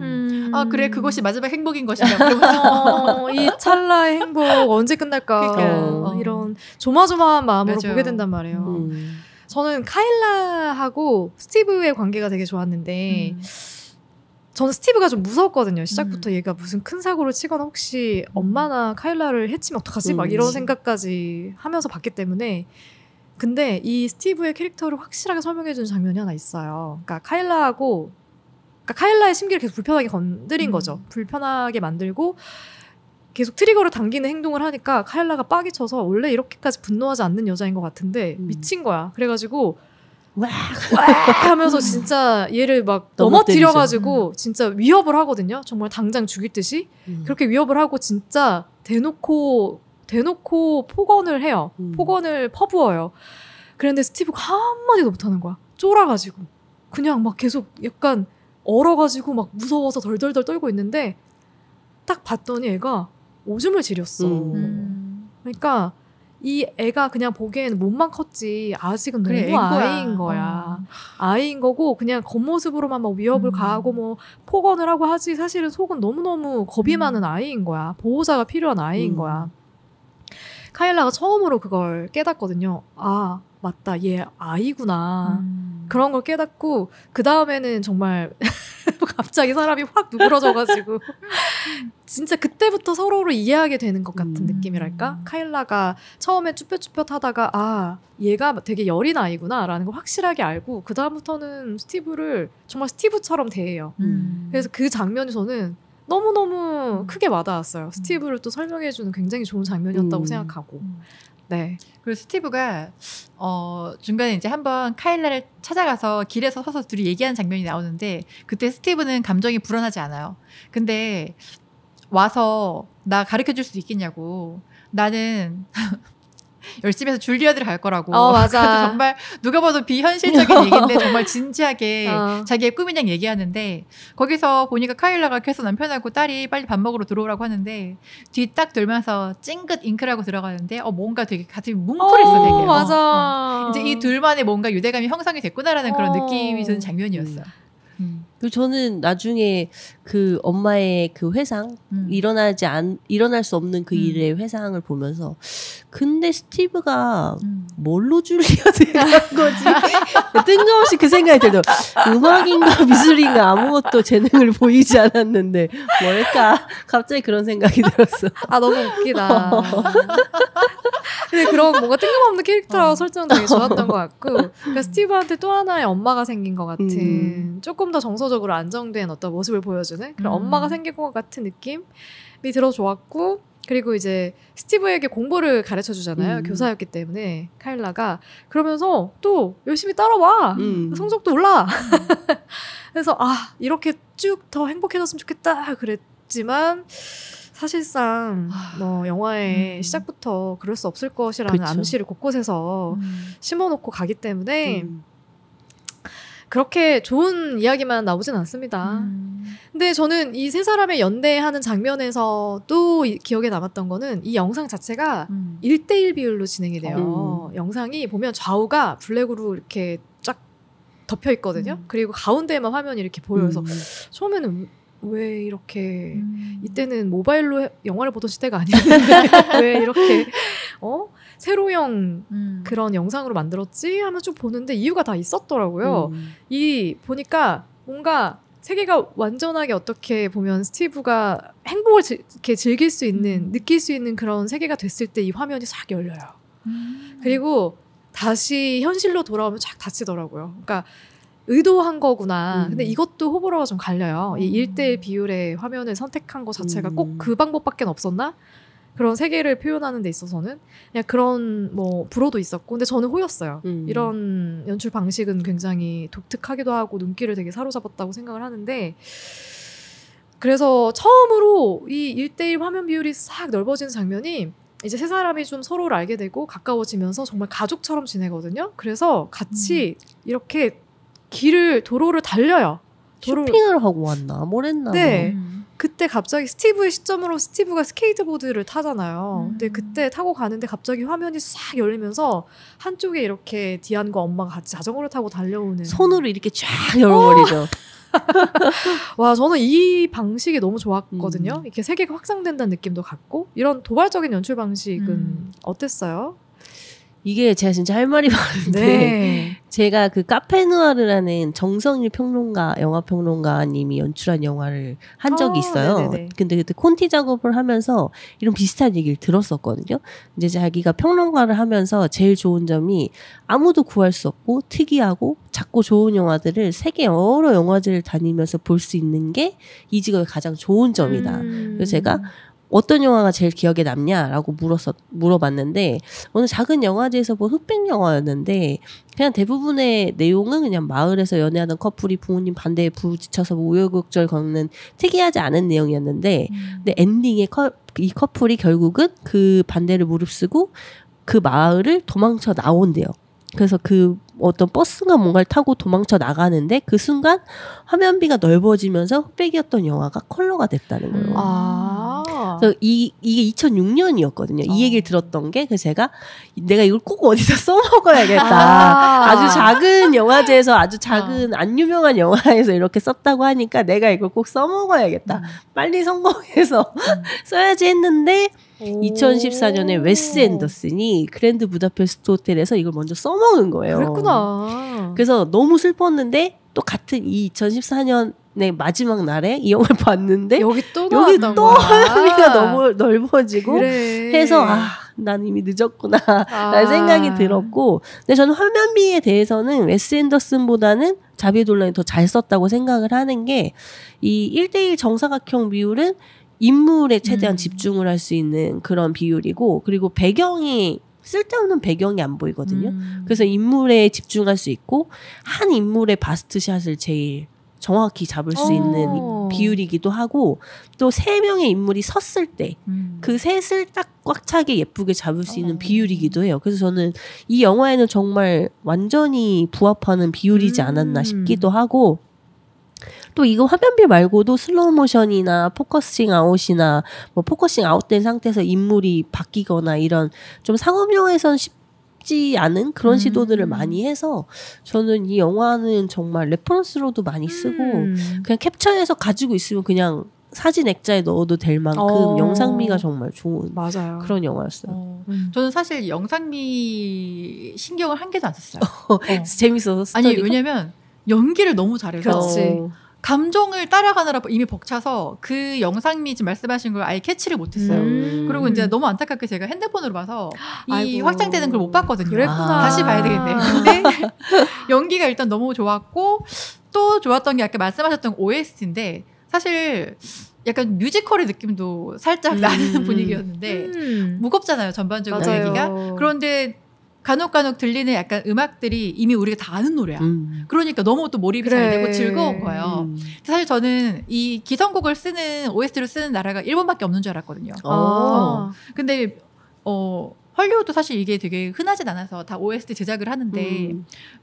그래 그것이 마지막 행복인 것이다. 그러면서 이 찰나의 행복 언제 끝날까. 그러니까. 이런 조마조마한 마음으로 보게 된단 말이에요. 저는 카일라하고 스티브의 관계가 되게 좋았는데 저는 스티브가 좀 무서웠거든요. 시작부터 얘가 무슨 큰 사고를 치거나 혹시 엄마나 카일라를 해치면 어떡하지? 막 이런 생각까지 하면서 봤기 때문에. 근데 이 스티브의 캐릭터를 확실하게 설명해주는 장면이 하나 있어요. 그러니까 카일라의 심기를 계속 불편하게 건드린 거죠. 불편하게 만들고 계속 트리거를 당기는 행동을 하니까 카일라가 빡이 쳐서 원래 이렇게까지 분노하지 않는 여자인 것 같은데 미친 거야. 그래가지고 와 하면서 진짜 얘를 막 넘어뜨려가지고 진짜 위협을 하거든요. 정말 당장 죽일 듯이 그렇게 위협을 하고 진짜 대놓고 폭언을 해요. 폭언을 퍼부어요. 그런데 스티브가 한마디도 못하는 거야. 쫄아가지고 그냥 막 계속 약간 얼어가지고 막 무서워서 덜덜덜 떨고 있는데 딱 봤더니 애가 오줌을 지렸어. 그러니까 이 애가 그냥 보기에는 몸만 컸지 아직은 그래, 너무 아이인 거야. 아이인 거고 그냥 겉모습으로만 막 위협을 가하고 뭐 폭언을 하고 하지 사실은 속은 너무너무 겁이 많은 아이인 거야. 보호자가 필요한 아이인 거야. 카일라가 처음으로 그걸 깨닫거든요. 맞다 얘 아이구나. 그런 걸 깨닫고 그 다음에는 정말 갑자기 사람이 확 누그러져가지고 진짜 그때부터 서로를 이해하게 되는 것 같은 느낌이랄까? 카일라가 처음에 쭈뼛쭈뼛하다가 얘가 되게 여린 아이구나 라는 걸 확실하게 알고 그 다음부터는 스티브를 정말 스티브처럼 대해요. 그래서 그 장면이 저는 너무너무 크게 와닿았어요. 스티브를 또 설명해주는 굉장히 좋은 장면이었다고 생각하고. 네. 그리고 스티브가 중간에 이제 한번 카일라를 찾아가서 길에서 서서 둘이 얘기하는 장면이 나오는데 그때 스티브는 감정이 불안하지 않아요. 근데 와서 나 가르쳐줄 수 있겠냐고. 나는 열심히 해서 줄리아드를 갈 거라고. 맞아. 정말 누가 봐도 비현실적인 얘기인데 정말 진지하게 자기의 꿈이냥 얘기하는데 거기서 보니까 카일라가 계속 남편하고 딸이 빨리 밥 먹으러 들어오라고 하는데 뒤 딱 돌면서 찡긋 잉크라고 들어가는데 뭔가 되게 가슴이 뭉클했어 되게. 맞아. 이제 이 둘만의 뭔가 유대감이 형성이 됐구나라는 그런 느낌이 드는 장면이었어요. 그리고 저는 나중에 그 엄마의 그 회상 일어날 수 없는 그 일의 회상을 보면서 근데 스티브가 뭘로 줄리아드에 간 거지? 뜬금없이 그 생각이 들죠. 음악인가 미술인가 아무것도 재능을 보이지 않았는데 뭘까? 갑자기 그런 생각이 들었어. 너무 웃기다. 근데 그런 뭔가 뜬금없는 캐릭터 설정은 되게 좋았던 것 같고 그러니까 스티브한테 또 하나의 엄마가 생긴 것 같은 조금 더 정서적으로 안정된 어떤 모습을 보여주는 그런 엄마가 생긴 것 같은 느낌이 들어 좋았고 그리고 이제 스티브에게 공부를 가르쳐 주잖아요. 교사였기 때문에 카일라가 그러면서 또 열심히 따라와. 성적도 올라. 그래서 이렇게 쭉 더 행복해졌으면 좋겠다 그랬지만 사실상 영화의 시작부터 그럴 수 없을 것이라는 그쵸. 암시를 곳곳에서 심어놓고 가기 때문에 그렇게 좋은 이야기만 나오진 않습니다. 근데 저는 이 세 사람의 연대하는 장면에서 또 기억에 남았던 거는 이 영상 자체가 1:1 비율로 진행이 돼요. 영상이 보면 좌우가 블랙으로 이렇게 쫙 덮여 있거든요. 그리고 가운데에만 화면이 이렇게 보여서 처음에는 왜 이렇게 이때는 모바일로 영화를 보던 시대가 아니었는데 왜 이렇게 세로형 그런 영상으로 만들었지 하면 쭉 보는데 이유가 다 있었더라고요. 이 보니까 뭔가 세계가 완전하게 어떻게 보면 스티브가 행복을 이렇게 즐길 수 있는 느낄 수 있는 그런 세계가 됐을 때 이 화면이 싹 열려요. 그리고 다시 현실로 돌아오면 쫙 닫히더라고요. 그러니까 의도한 거구나. 근데 이것도 호불호가 좀 갈려요. 이 1대1 비율의 화면을 선택한 것 자체가 꼭 그 방법밖에 없었나? 그런 세계를 표현하는 데 있어서는 그냥 그런 뭐 불호도 있었고, 근데 저는 호였어요. 이런 연출 방식은 굉장히 독특하기도 하고 눈길을 되게 사로잡았다고 생각을 하는데, 그래서 처음으로 이 1대1 화면 비율이 싹 넓어지는 장면이 이제 세 사람이 좀 서로를 알게 되고 가까워지면서 정말 가족처럼 지내거든요. 그래서 같이 이렇게 도로를 달려요. 쇼핑을 하고 왔나? 뭘 했나? 네. 그때 갑자기 스티브의 시점으로 스티브가 스케이트보드를 타잖아요. 근데 그때 타고 가는데 갑자기 화면이 싹 열리면서 한쪽에 이렇게 디안과 엄마가 같이 자전거를 타고 달려오는. 손으로 이렇게 쫙 열어버리죠. 와, 저는 이 방식이 너무 좋았거든요. 이렇게 세계가 확장된다는 느낌도 갖고. 이런 도발적인 연출 방식은 어땠어요? 이게 제가 진짜 할 말이 많은데 네. 제가 그 카페누아르라는 정성일 평론가, 영화 평론가님이 연출한 영화를 한 적이 있어요. 네네네. 근데 그때 콘티 작업을 하면서 이런 비슷한 얘기를 들었었거든요. 이제 자기가 평론가를 하면서 제일 좋은 점이 아무도 구할 수 없고 특이하고 작고 좋은 영화들을 세계 여러 영화제를 다니면서 볼 수 있는 게 이 직업의 가장 좋은 점이다. 그래서 제가 어떤 영화가 제일 기억에 남냐라고 물어봤는데 어느 작은 영화제에서 본 흑백 영화였는데 그냥 대부분의 내용은 그냥 마을에서 연애하는 커플이 부모님 반대에 부딪혀서 우여곡절 겪는 특이하지 않은 내용이었는데 근데 엔딩에 이 커플이 결국은 그 반대를 무릅쓰고 그 마을을 도망쳐 나온대요. 그래서 그 어떤 버스가 뭔가를 타고 도망쳐 나가는데 그 순간 화면비가 넓어지면서 흑백이었던 영화가 컬러가 됐다는 거예요. 그래서 이게 2006년이었거든요. 이 얘기를 들었던 게 그래서 제가 내가 이걸 꼭 어디서 써먹어야겠다. 아주 작은 영화제에서 아주 작은 안 유명한 영화에서 이렇게 썼다고 하니까 내가 이걸 꼭 써먹어야겠다. 빨리 성공해서 써야지 했는데 2014년에 웨스 앤더슨이 그랜드 부다페스트 호텔에서 이걸 먼저 써먹은 거예요. 그랬구나. 그래서 너무 슬펐는데 또 같은 2014년의 마지막 날에 이 영화를 봤는데 여기 또 화면비가 너무 넓어지고 그래. 해서 난 이미 늦었구나 라는 생각이 들었고, 근데 저는 화면비에 대해서는 웨스 앤더슨보다는 자비에 돌란이 더 잘 썼다고 생각을 하는 게 이 1대1 정사각형 비율은 인물에 최대한 집중을 할 수 있는 그런 비율이고, 그리고 배경이 쓸데없는 배경이 안 보이거든요. 그래서 인물에 집중할 수 있고 한 인물의 바스트샷을 제일 정확히 잡을 수 있는 비율이기도 하고, 또 3명의 인물이 섰을 때 그 셋을 딱 꽉 차게 예쁘게 잡을 수 있는 비율이기도 해요. 그래서 저는 이 영화에는 정말 완전히 부합하는 비율이지 않았나 싶기도 하고, 또 이거 화면비 말고도 슬로우 모션이나 포커싱 아웃이나 뭐 포커싱 아웃된 상태에서 인물이 바뀌거나 이런 좀 상업영화에선 쉽지 않은 그런 시도들을 많이 해서 저는 이 영화는 정말 레퍼런스로도 많이 쓰고 그냥 캡처해서 가지고 있으면 그냥 사진 액자에 넣어도 될 만큼 영상미가 정말 좋은 맞아요. 그런 영화였어요. 저는 사실 영상미 신경을 한 개도 안 썼어요. 재밌어서 스토리가? 아니 왜냐면 연기를 너무 잘해서 그렇지. 감정을 따라가느라 이미 벅차서 그 영상미 지금 말씀하신 걸 아예 캐치를 못했어요. 그리고 이제 너무 안타깝게 제가 핸드폰으로 봐서 이 확장되는 걸 못 봤거든요. 그랬구나. 다시 봐야 되겠네. 근데 연기가 일단 너무 좋았고, 또 좋았던 게 아까 말씀하셨던 OST인데 사실 약간 뮤지컬의 느낌도 살짝 나는 분위기였는데 무겁잖아요, 전반적인 이야기가. 그런데 간혹 들리는 약간 음악들이 이미 우리가 다 아는 노래야. 그러니까 너무 또 몰입이 잘 되고 즐거운 거예요. 사실 저는 이 기성곡을 쓰는 OST를 쓰는 나라가 일본밖에 없는 줄 알았거든요. 근데 헐리우드 사실 이게 되게 흔하진 않아서 다 OST 제작을 하는데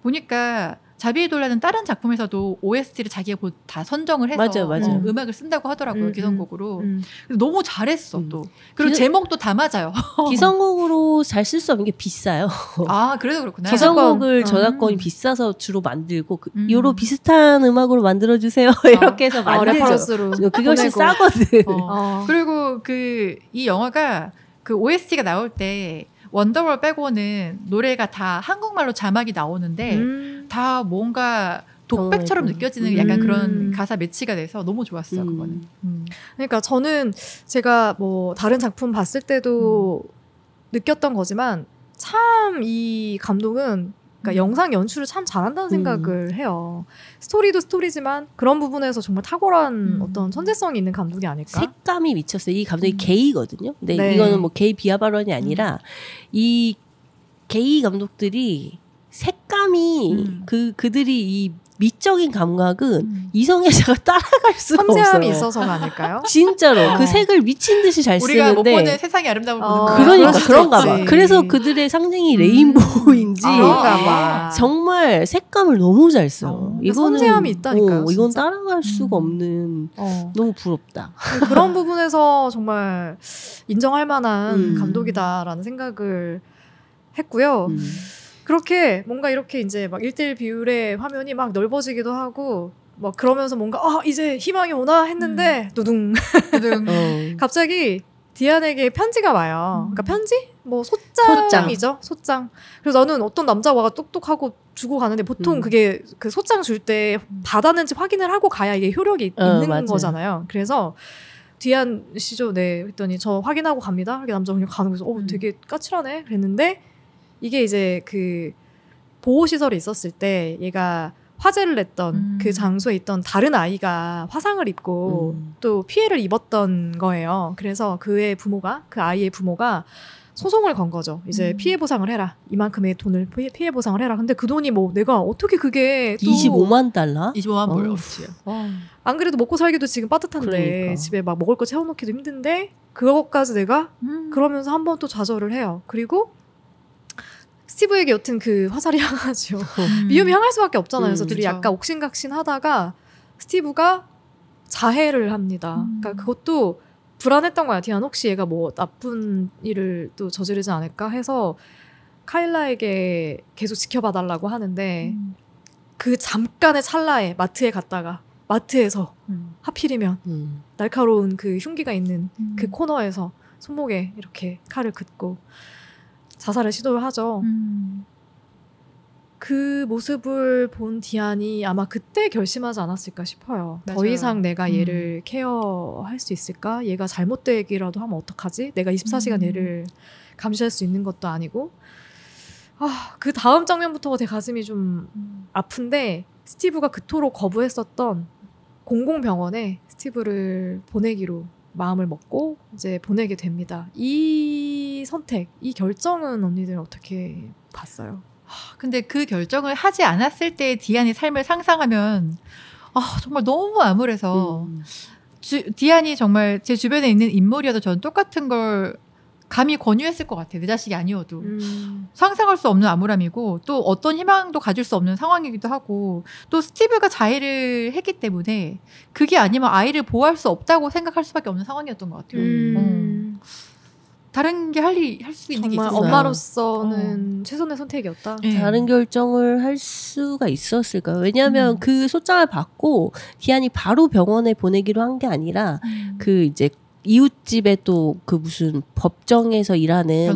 보니까 자비의 돌라는 다른 작품에서도 OST를 자기가 다 선정을 해서 맞아요. 음악을 쓴다고 하더라고요. 기성곡으로. 너무 잘했어 또. 그리고 제목도 다 맞아요. 기성곡으로 잘 쓸 수 없는 게 비싸요. 아 그래도 그렇구나. 기성곡을 저작권이 비싸서 주로 만들고 요로 비슷한 음악으로 만들어주세요. 이렇게 해서 만들죠. 레퍼런스로 그게 훨씬 싸거든. 그리고 이 영화가 그 OST가 나올 때 원더월 빼고는 노래가 다 한국말로 자막이 나오는데 다 뭔가 독백처럼 느껴지는 약간 그런 가사 매치가 돼서 너무 좋았어요. 그거는. 그러니까 저는 제가 뭐 다른 작품 봤을 때도 느꼈던 거지만 참 이 감독은 그러니까 영상 연출을 참 잘한다는 생각을 해요. 스토리도 스토리지만 그런 부분에서 정말 탁월한 어떤 천재성이 있는 감독이 아닐까? 색감이 미쳤어요. 이 감독이 게이거든요. 근데 이거는 뭐 게이 비하 발언이 아니라 이 게이 감독들이 색감이 그들이 이 미적인 감각은 이성애자가 따라갈 수가 없어요. 섬세함이 있어서가 아닐까요? 진짜로 그 색을 미친 듯이 잘 쓰는데 우리가 못 보는 세상의 아름다움을 보는 그러니까 그런가 봐. 그래서 그들의 상징이 레인보우인지 정말 색감을 너무 잘 써. 이거는 섬세함이 있다니까요. 이건 따라갈 수가 없는 너무 부럽다. 그런 부분에서 정말 인정할 만한 감독이다라는 생각을 했고요. 그렇게 뭔가 이렇게 이제 막 1:1 비율의 화면이 막 넓어지기도 하고 막 그러면서 뭔가 이제 희망이 오나 했는데 두둥 갑자기 디안에게 편지가 와요. 그러니까 편지? 뭐 소장이죠. 소장. 그래서 나는 어떤 남자가 똑똑하고 주고 가는데 보통 그게 그 소장 줄 때 받았는지 확인을 하고 가야 이게 효력이 있는 맞아요. 거잖아요. 그래서 디안 씨죠? 네. 했더니 저 확인하고 갑니다. 이렇게 남자가 그냥 가는 거죠. 되게 까칠하네. 그랬는데 이게 이제 그 보호시설에 있었을 때 얘가 화재를 냈던 그 장소에 있던 다른 아이가 화상을 입고 또 피해를 입었던 거예요. 그래서 그 아이의 부모가 소송을 건 거죠. 이제 피해 보상을 해라. 이만큼의 돈을 피해 보상을 해라. 근데 그 돈이 뭐 내가 어떻게 그게 또 25만 달러? 25만 벌었지. 안 그래도 먹고 살기도 지금 빠듯한데 그러니까. 집에 막 먹을 거 채워놓기도 힘든데 그것까지 내가 그러면서 한 번 또 좌절을 해요. 그리고 스티브에게 여튼 그 화살이 향하죠. 위험이 향할 수밖에 없잖아요. 그래서 둘이 그렇죠. 약간 옥신각신 하다가 스티브가 자해를 합니다. 그러니까 그것도 불안했던 거야. 디안 혹시 얘가 뭐 나쁜 일을 또 저지르지 않을까 해서 카일라에게 계속 지켜봐달라고 하는데 그 잠깐의 찰나에 마트에 갔다가 마트에서 하필이면 날카로운 그 흉기가 있는 그 코너에서 손목에 이렇게 칼을 긋고 자살을 시도를 하죠. 그 모습을 본 디안이 아마 그때 결심하지 않았을까 싶어요. 맞아요. 더 이상 내가 얘를 케어할 수 있을까? 얘가 잘못되기라도 하면 어떡하지? 내가 24시간 얘를 감시할 수 있는 것도 아니고. 그 다음 장면부터가 제 가슴이 좀 아픈데 스티브가 그토록 거부했었던 공공병원에 스티브를 보내기로 마음을 먹고 이제 보내게 됩니다. 이 선택, 이 결정은 언니들 어떻게 봤어요? 근데 그 결정을 하지 않았을 때의 디안의 삶을 상상하면 정말 너무 암울해서 디안이 정말 제 주변에 있는 인물이어도 전 똑같은 걸 감히 권유했을 것 같아요. 내 자식이 아니어도. 상상할 수 없는 암울함이고 또 어떤 희망도 가질 수 없는 상황이기도 하고 또 스티브가 자해를 했기 때문에 그게 아니면 아이를 보호할 수 없다고 생각할 수밖에 없는 상황이었던 것 같아요. 다른 게 할 수 있는 게 정말 있었어요. 엄마로서는 최선의 선택이었다. 네. 다른 결정을 할 수가 있었을까요? 왜냐하면 그 소장을 받고 디안이 바로 병원에 보내기로 한 게 아니라 그 이제 이웃집에 또 그 무슨 법정에서 일하는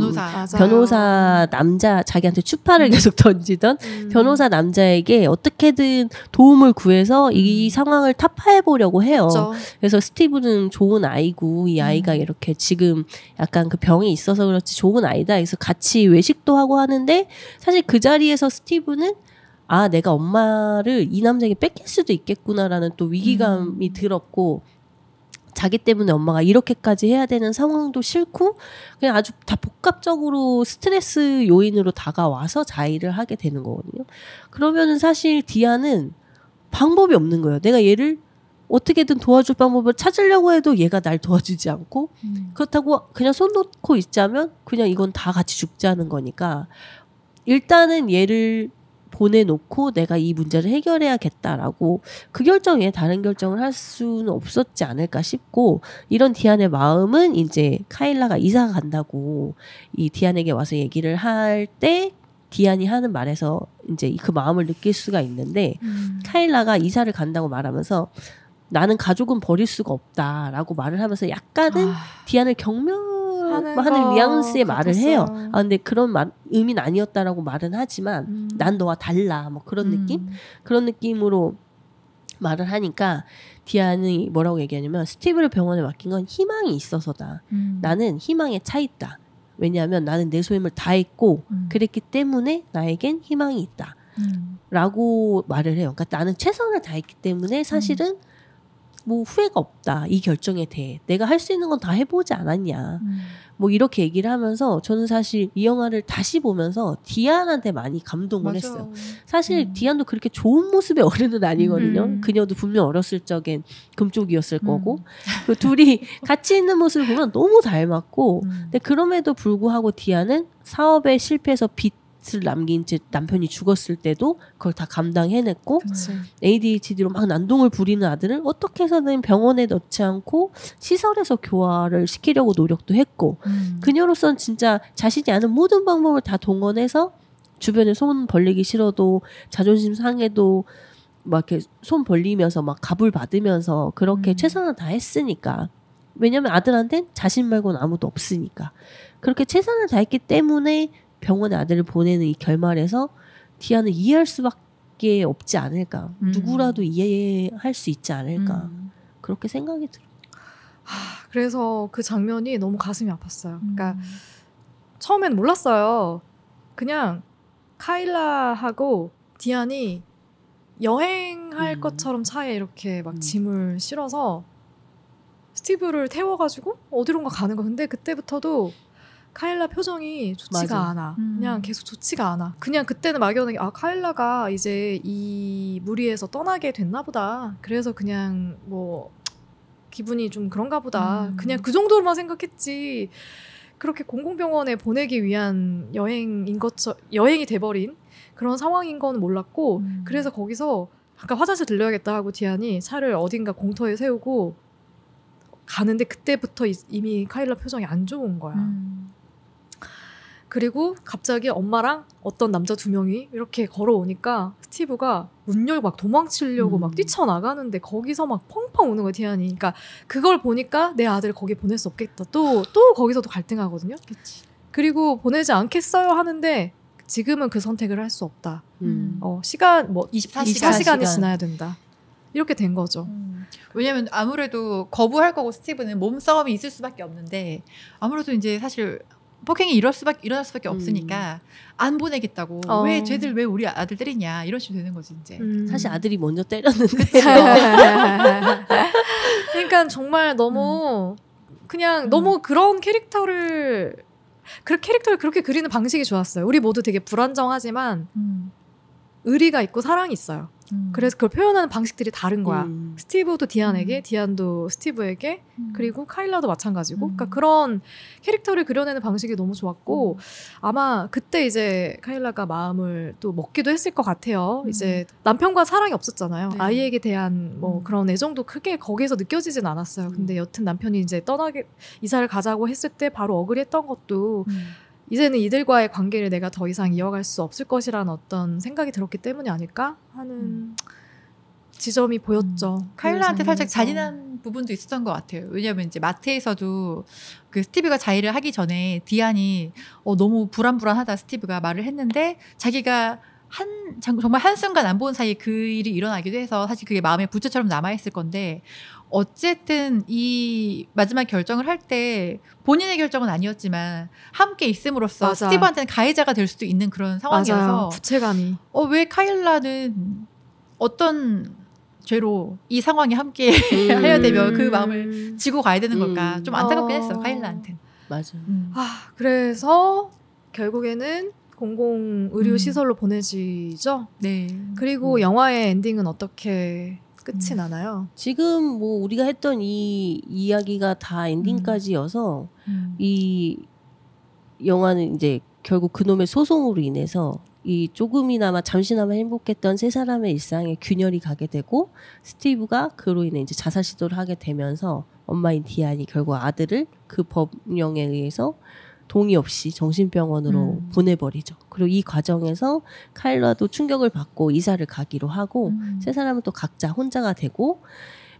변호사 남자 자기한테 추파를 계속 던지던 변호사 남자에게 어떻게든 도움을 구해서 이 상황을 타파해 보려고 해요. 그렇죠. 그래서 스티브는 좋은 아이고 이 아이가 이렇게 지금 약간 그 병이 있어서 그렇지 좋은 아이다. 그래서 같이 외식도 하고 하는데 사실 그 자리에서 스티브는 내가 엄마를 이 남자에게 뺏길 수도 있겠구나라는 또 위기감이 들었고 자기 때문에 엄마가 이렇게까지 해야 되는 상황도 싫고 그냥 아주 다 복합적으로 스트레스 요인으로 다가와서 자해를 하게 되는 거거든요. 그러면은 사실 디아는 방법이 없는 거예요. 내가 얘를 어떻게든 도와줄 방법을 찾으려고 해도 얘가 날 도와주지 않고 그렇다고 그냥 손 놓고 있자면 그냥 이건 다 같이 죽자는 거니까 일단은 얘를 보내놓고 내가 이 문제를 해결해야겠다라고 그 결정 외에 다른 결정을 할 수는 없었지 않을까 싶고 이런 디안의 마음은 이제 카일라가 이사 간다고 이 디안에게 와서 얘기를 할 때 디안이 하는 말에서 이제 그 마음을 느낄 수가 있는데 카일라가 이사를 간다고 말하면서 나는 가족은 버릴 수가 없다라고 말을 하면서 약간은 디안을 격려하는 뉘앙스의 말을 해요. 아 근데 그런 의미는 아니었다라고 말은 하지만 난 너와 달라 뭐 그런 느낌? 그런 느낌으로 말을 하니까 디안이 뭐라고 얘기하냐면 스티브를 병원에 맡긴 건 희망이 있어서다. 나는 희망에 차 있다. 왜냐하면 나는 내 소임을 다했고 그랬기 때문에 나에겐 희망이 있다. 라고 말을 해요. 그러니까 나는 최선을 다했기 때문에 사실은 뭐 후회가 없다. 이 결정에 대해. 내가 할 수 있는 건 다 해보지 않았냐. 뭐 이렇게 얘기를 하면서 저는 사실 이 영화를 다시 보면서 디안한테 많이 감동을 했어요. 사실 디안도 그렇게 좋은 모습의 어른은 아니거든요. 그녀도 분명 어렸을 적엔 금쪽이었을 거고 그 둘이 같이 있는 모습을 보면 너무 닮았고 근데 그럼에도 불구하고 디안은 사업에 실패해서 빚을 남긴 채 남편이 죽었을 때도 그걸 다 감당해냈고 ADHD로 막 난동을 부리는 아들을 어떻게 해서든 병원에 넣지 않고 시설에서 교화를 시키려고 노력도 했고 그녀로서는 진짜 자신이 아는 모든 방법을 다 동원해서 주변에 손 벌리기 싫어도 자존심 상해도 막 이렇게 손 벌리면서 막 갑을 받으면서 그렇게 최선을 다했으니까 왜냐면 아들한테는 자신 말고는 아무도 없으니까 그렇게 최선을 다했기 때문에 병원에 아들을 보내는 이 결말에서 디안을 이해할 수밖에 없지 않을까. 누구라도 이해할 수 있지 않을까. 그렇게 생각이 들어요. 그래서 그 장면이 너무 가슴이 아팠어요. 그러니까 처음엔 몰랐어요. 그냥 카일라하고 디안이 여행할 것처럼 차에 이렇게 막 짐을 실어서 스티브를 태워가지고 어디론가 가는 거. 근데 그때부터도 카일라 표정이 좋지가 않아. 그냥 계속 좋지가 않아. 그냥 그때는 막연하게 카일라가 이제 이 무리에서 떠나게 됐나 보다. 그래서 그냥 뭐 기분이 좀 그런가 보다. 그냥 그 정도로만 생각했지. 그렇게 공공병원에 보내기 위한 여행이 돼버린 그런 상황인 건 몰랐고 그래서 거기서 잠깐 화장실 들려야겠다 하고 디안이 차를 어딘가 공터에 세우고 가는데 그때부터 이미 카일라 표정이 안 좋은 거야. 그리고 갑자기 엄마랑 어떤 남자 2명이 이렇게 걸어오니까 스티브가 문 열고 막 도망치려고 막 뛰쳐나가는데 거기서 막 펑펑 우는 거야 디안이. 그러니까 그걸 보니까 내 아들을 거기 보낼 수 없겠다. 또 거기서도 갈등하거든요. 그치. 그리고 보내지 않겠어요 하는데 지금은 그 선택을 할 수 없다. 시간 뭐 24시간이 지나야 된다. 이렇게 된 거죠. 왜냐면 아무래도 거부할 거고 스티브는 몸싸움이 있을 수밖에 없는데 아무래도 이제 사실 폭행이 일어날 수밖에 없으니까 안 보내겠다고. 왜 쟤들 왜 우리 아들 때리냐 이런 식으로 되는 거지 이제. 사실 아들이 먼저 때렸는데. 그러니까 정말 너무 그냥 너무 그런 캐릭터를 그렇게 그리는 방식이 좋았어요. 우리 모두 되게 불안정하지만 의리가 있고 사랑이 있어요. 그래서 그걸 표현하는 방식들이 다른 거야. 스티브도 디안에게, 디안도 스티브에게, 그리고 카일라도 마찬가지고. 그러니까 그런 캐릭터를 그려내는 방식이 너무 좋았고 아마 그때 이제 카일라가 마음을 또 먹기도 했을 것 같아요. 이제 남편과 사랑이 없었잖아요. 네. 아이에게 대한 뭐 그런 애정도 크게 거기에서 느껴지진 않았어요. 근데 여튼 남편이 이제 이사를 가자고 했을 때 바로 어그리했던 것도 이제는 이들과의 관계를 내가 더 이상 이어갈 수 없을 것이라는 어떤 생각이 들었기 때문이 아닐까 하는 지점이 보였죠. 카일라한테 살짝 잔인한 부분도 있었던 것 같아요. 왜냐하면 이제 마트에서도 그 스티브가 자해를 하기 전에 디안이 너무 불안불안하다 스티브가 말을 했는데 자기가 정말 한순간 안 본 사이에 그 일이 일어나기도 해서 사실 그게 마음에 부채처럼 남아있을 건데 어쨌든 이 마지막 결정을 할 때 본인의 결정은 아니었지만 함께 있음으로써 맞아. 스티브한테는 가해자가 될 수도 있는 그런 상황이어서 맞아요. 부채감이 왜 카일라는 어떤 죄로 이 상황에 함께 해야 되면 그 마음을 지고 가야 되는 걸까 좀 안타깝긴 했어 카일라한테는. 맞아. 그래서 결국에는 공공 의료 시설로 보내지죠. 네. 그리고 영화의 엔딩은 어떻게 끝이 나나요? 지금 뭐 우리가 했던 이 이야기가 다 엔딩까지여서 이 영화는 이제 결국 그놈의 소송으로 인해서 이 조금이나마 잠시나마 행복했던 세 사람의 일상에 균열이 가게 되고 스티브가 그로 인해 이제 자살 시도를 하게 되면서 엄마인 디안이 결국 아들을 그 법령에 의해서 동의 없이 정신병원으로 보내버리죠. 그리고 이 과정에서 카일라도 충격을 받고 이사를 가기로 하고 세 사람은 또 각자 혼자가 되고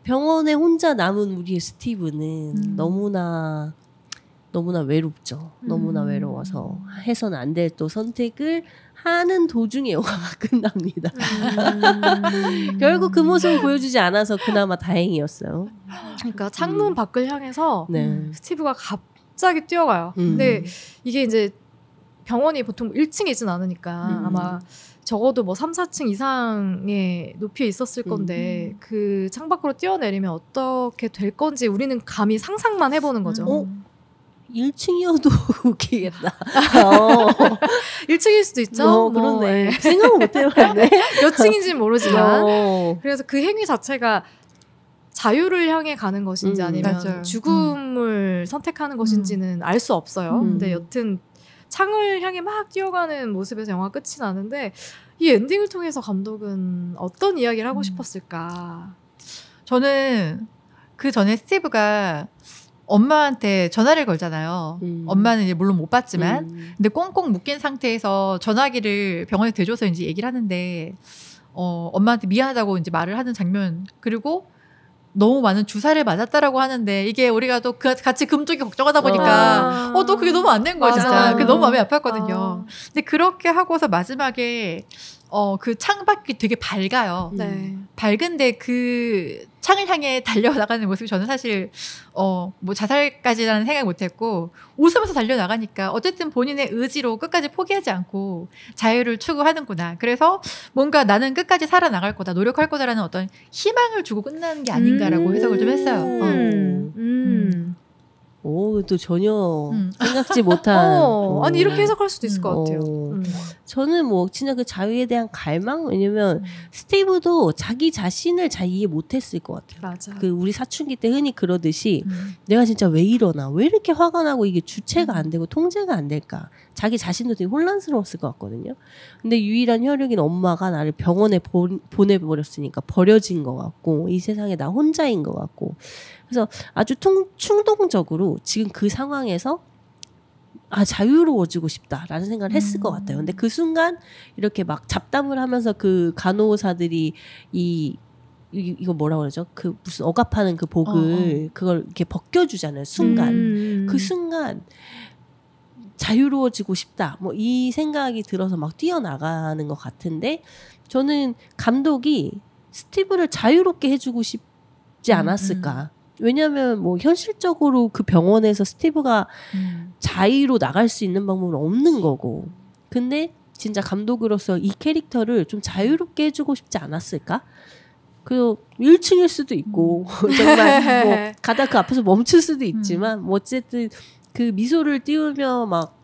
병원에 혼자 남은 우리의 스티브는 너무나 외롭죠. 너무나 외로워서 해서는 안 될 또 선택을 하는 도중에 영화가 끝납니다. 결국 그 모습을 보여주지 않아서 그나마 다행이었어요. 그러니까 창문 밖을 향해서 스티브가 갑자기 뛰어가요. 근데 이게 이제 병원이 보통 1층에 있진 않으니까 아마 적어도 뭐 3, 4층 이상의 높이에 있었을 건데 그 창밖으로 뛰어내리면 어떻게 될 건지 우리는 감히 상상만 해보는 거죠. 1층이어도 웃기겠다. 1층일 수도 있죠. 그런데 생각을 못 해봤네. 몇 층인지는 모르지만 그래서 그 행위 자체가 자유를 향해 가는 것인지 아니면 맞아요. 죽음을 선택하는 것인지는 알 수 없어요. 근데 여튼 창을 향해 막 뛰어가는 모습에서 영화 끝이 나는데 이 엔딩을 통해서 감독은 어떤 이야기를 하고 싶었을까? 저는 그 전에 스티브가 엄마한테 전화를 걸잖아요. 엄마는 이제 물론 못 받지만 근데 꽁꽁 묶인 상태에서 전화기를 병원에 대줘서 이제 얘기를 하는데 엄마한테 미안하다고 이제 말을 하는 장면 그리고 너무 많은 주사를 맞았다라고 하는데 이게 우리가 또 같이 금쪽이 걱정하다 보니까 또 그게 너무 안 된 거야 진짜. 그게 너무 마음이 아팠거든요. 근데 그렇게 하고서 마지막에 그 창밖이 되게 밝아요. 밝은데 그 창을 향해 달려나가는 모습이 저는 사실 뭐 자살까지라는 생각 못했고 웃으면서 달려나가니까 어쨌든 본인의 의지로 끝까지 포기하지 않고 자유를 추구하는구나. 그래서 뭔가 나는 끝까지 살아나갈 거다, 노력할 거다라는 어떤 희망을 주고 끝나는 게 아닌가라고 해석을 좀 했어요. 오, 또 전혀 생각지 못한. 아니 이렇게 해석할 수도 있을 것 같아요. 저는 뭐 진짜 그 자유에 대한 갈망? 왜냐면 스티브도 자기 자신을 잘 이해 못했을 것 같아요. 맞아. 그 우리 사춘기 때 흔히 그러듯이 내가 진짜 왜 이러나, 왜 이렇게 화가 나고 이게 주체가 안 되고 통제가 안 될까. 자기 자신도 되게 혼란스러웠을 것 같거든요. 근데 유일한 혈육인 엄마가 나를 병원에 보내버렸으니까 버려진 것 같고 이 세상에 나 혼자인 것 같고 그래서 아주 충동적으로 지금 그 상황에서 자유로워지고 싶다라는 생각을 했을 것 같아요. 근데 그 순간 이렇게 막 잡담을 하면서 그 간호사들이 이거 뭐라 그러죠? 그 무슨 억압하는 그 복을 그걸 이렇게 벗겨주잖아요. 순간 그 순간 자유로워지고 싶다. 뭐 이 생각이 들어서 막 뛰어나가는 것 같은데 저는 감독이 스티브를 자유롭게 해주고 싶지 않았을까. 왜냐하면 뭐 현실적으로 그 병원에서 스티브가 자유로 나갈 수 있는 방법은 없는 거고. 근데 진짜 감독으로서 이 캐릭터를 좀 자유롭게 해주고 싶지 않았을까? 그리고 1층일 수도 있고 정말 뭐 가다 그 앞에서 멈출 수도 있지만 뭐 어쨌든 그 미소를 띄우며 막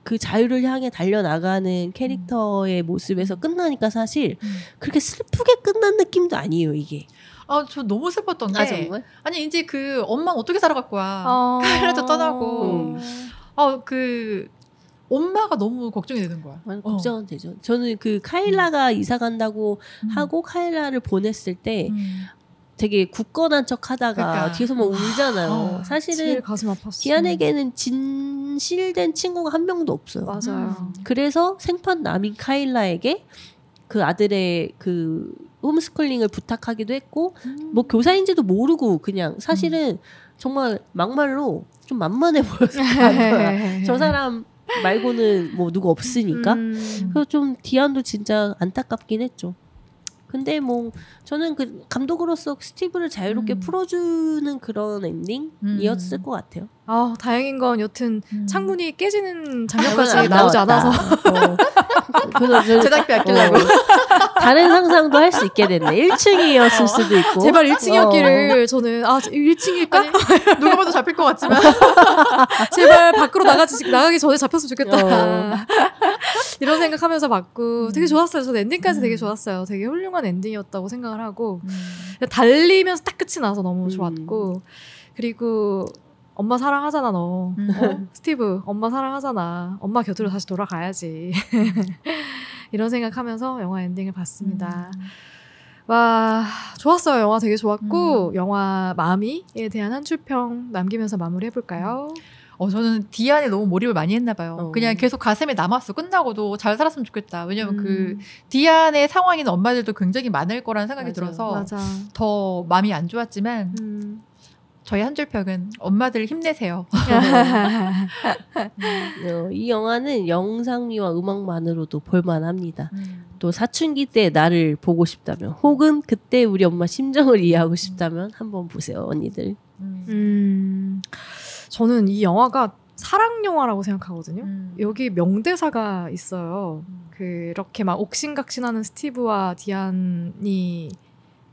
그 자유를 향해 달려나가는 캐릭터의 모습에서 끝나니까 사실 그렇게 슬프게 끝난 느낌도 아니에요 이게. 저 너무 슬펐던 게 정말? 아니 이제 그 엄마는 어떻게 살아갈 거야. 카일라도 떠나고 그 엄마가 너무 걱정이 되는 거야. 걱정은 되죠. 저는 그 카일라가 이사 간다고 하고 카일라를 보냈을 때 되게 굳건한 척 하다가 그러니까. 뒤에서 막 울잖아요. 사실은 가슴 아팠어. 디안에게는 진실된 친구가 한 명도 없어요. 맞아요. 그래서 생판 남인 카일라에게 그 아들의 그 홈스쿨링을 부탁하기도 했고 뭐 교사인지도 모르고 그냥 사실은 정말 막말로 좀 만만해 보였어요. 저 사람 말고는 뭐 누구 없으니까. 그래서 좀 디안도 진짜 안타깝긴 했죠. 근데 뭐 저는 그 감독으로서 스티브를 자유롭게 풀어주는 그런 엔딩이었을 것 같아요. 다행인 건 여튼 창문이 깨지는 장면까지 나오지 않아서 제작비 아끼려고 다른 상상도 할 수 있게 됐네. 1층이었을 수도 있고. 제발 1층이었기를 저는 1층일까? 누가 봐도 잡힐 것 같지만 제발 밖으로 나가기 전에 잡혔으면 좋겠다. 이런 생각하면서 봤고 되게 좋았어요. 저는 엔딩까지 되게 좋았어요. 되게 훌륭한 엔딩이었다고 생각을 하고 달리면서 딱 끝이 나서 너무 좋았고 그리고 엄마 사랑하잖아 너. 스티브 엄마 사랑하잖아. 엄마 곁으로 다시 돌아가야지. 이런 생각하면서 영화 엔딩을 봤습니다. 와, 좋았어요. 영화 되게 좋았고 영화 마미에 대한 한 줄평 남기면서 마무리해볼까요? 저는 디안에 너무 몰입을 많이 했나 봐요. 그냥 계속 가슴에 남았어. 끝나고도 잘 살았으면 좋겠다. 왜냐면 그 디안의 상황인 엄마들도 굉장히 많을 거라는 생각이 들어서 더 마음이 안 좋았지만 저희 한 줄평은 엄마들 힘내세요. 이 영화는 영상미와 음악만으로도 볼만합니다. 또 사춘기 때 나를 보고 싶다면 혹은 그때 우리 엄마 심정을 이해하고 싶다면 한번 보세요, 언니들. 저는 이 영화가 사랑 영화라고 생각하거든요. 여기 명대사가 있어요. 그렇게 막 옥신각신하는 스티브와 디안이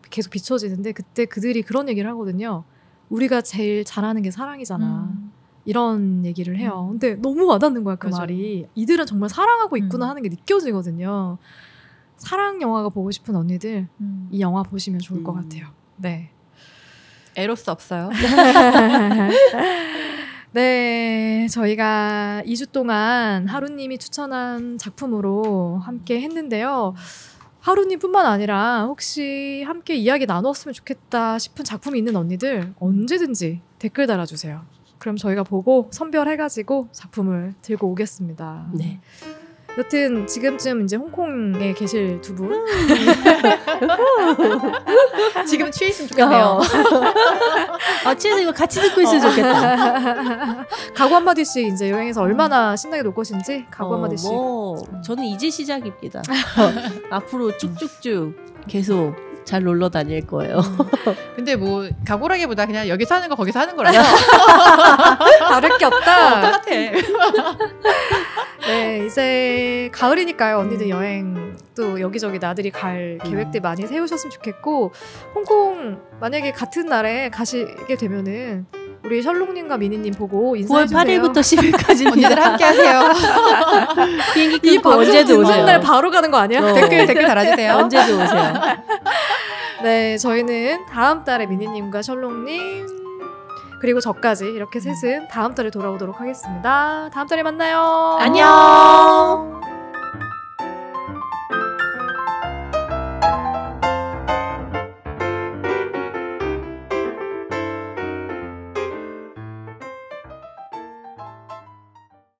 계속 비춰지는데 그때 그들이 그런 얘기를 하거든요. 우리가 제일 잘하는 게 사랑이잖아. 이런 얘기를 해요. 근데 너무 와닿는 거야, 그 맞아. 말이. 이들은 정말 사랑하고 있구나 하는 게 느껴지거든요. 사랑 영화가 보고 싶은 언니들 이 영화 보시면 좋을 것 같아요. 네. 에로스 없어요. 네, 저희가 2주 동안 하루님이 추천한 작품으로 함께 했는데요. 하루님뿐만 아니라 혹시 함께 이야기 나누었으면 좋겠다 싶은 작품이 있는 언니들 언제든지 댓글 달아주세요. 그럼 저희가 보고 선별해가지고 작품을 들고 오겠습니다. 네. 여튼 지금쯤 이제 홍콩에 계실 두 분 지금 취해 있으면 좋겠네요. 취해서 이거 같이 듣고 있으면 좋겠다. 각오 한마디씩 이제 여행에서 얼마나 신나게 놀 것인지 각오 한마디씩. 저는 이제 시작입니다. 앞으로 쭉쭉쭉 계속 잘 놀러 다닐 거예요. 근데 뭐 각오라기보다 그냥 여기서 하는 거 거기서 하는 거라서 다를 게 없다. 똑같아. 네, 이제 가을이니까요. 언니들 여행 또 여기저기 나들이 갈 계획들 많이 세우셨으면 좋겠고, 홍콩 만약에 같은 날에 가시게 되면은 우리 셜록님과 미니님 보고 인사해주세요. 9월 8일부터 10일까지입니다. 언니들 함께 하세요. 비행기 끊고 언제도 오세요. 날 바로 가는 거 아니야? 댓글 달아주세요. 언제도 오세요. 네, 저희는 다음 달에 미니님과 셜록님 그리고 저까지 이렇게 셋은 다음 달에 돌아오도록 하겠습니다. 다음 달에 만나요. 안녕.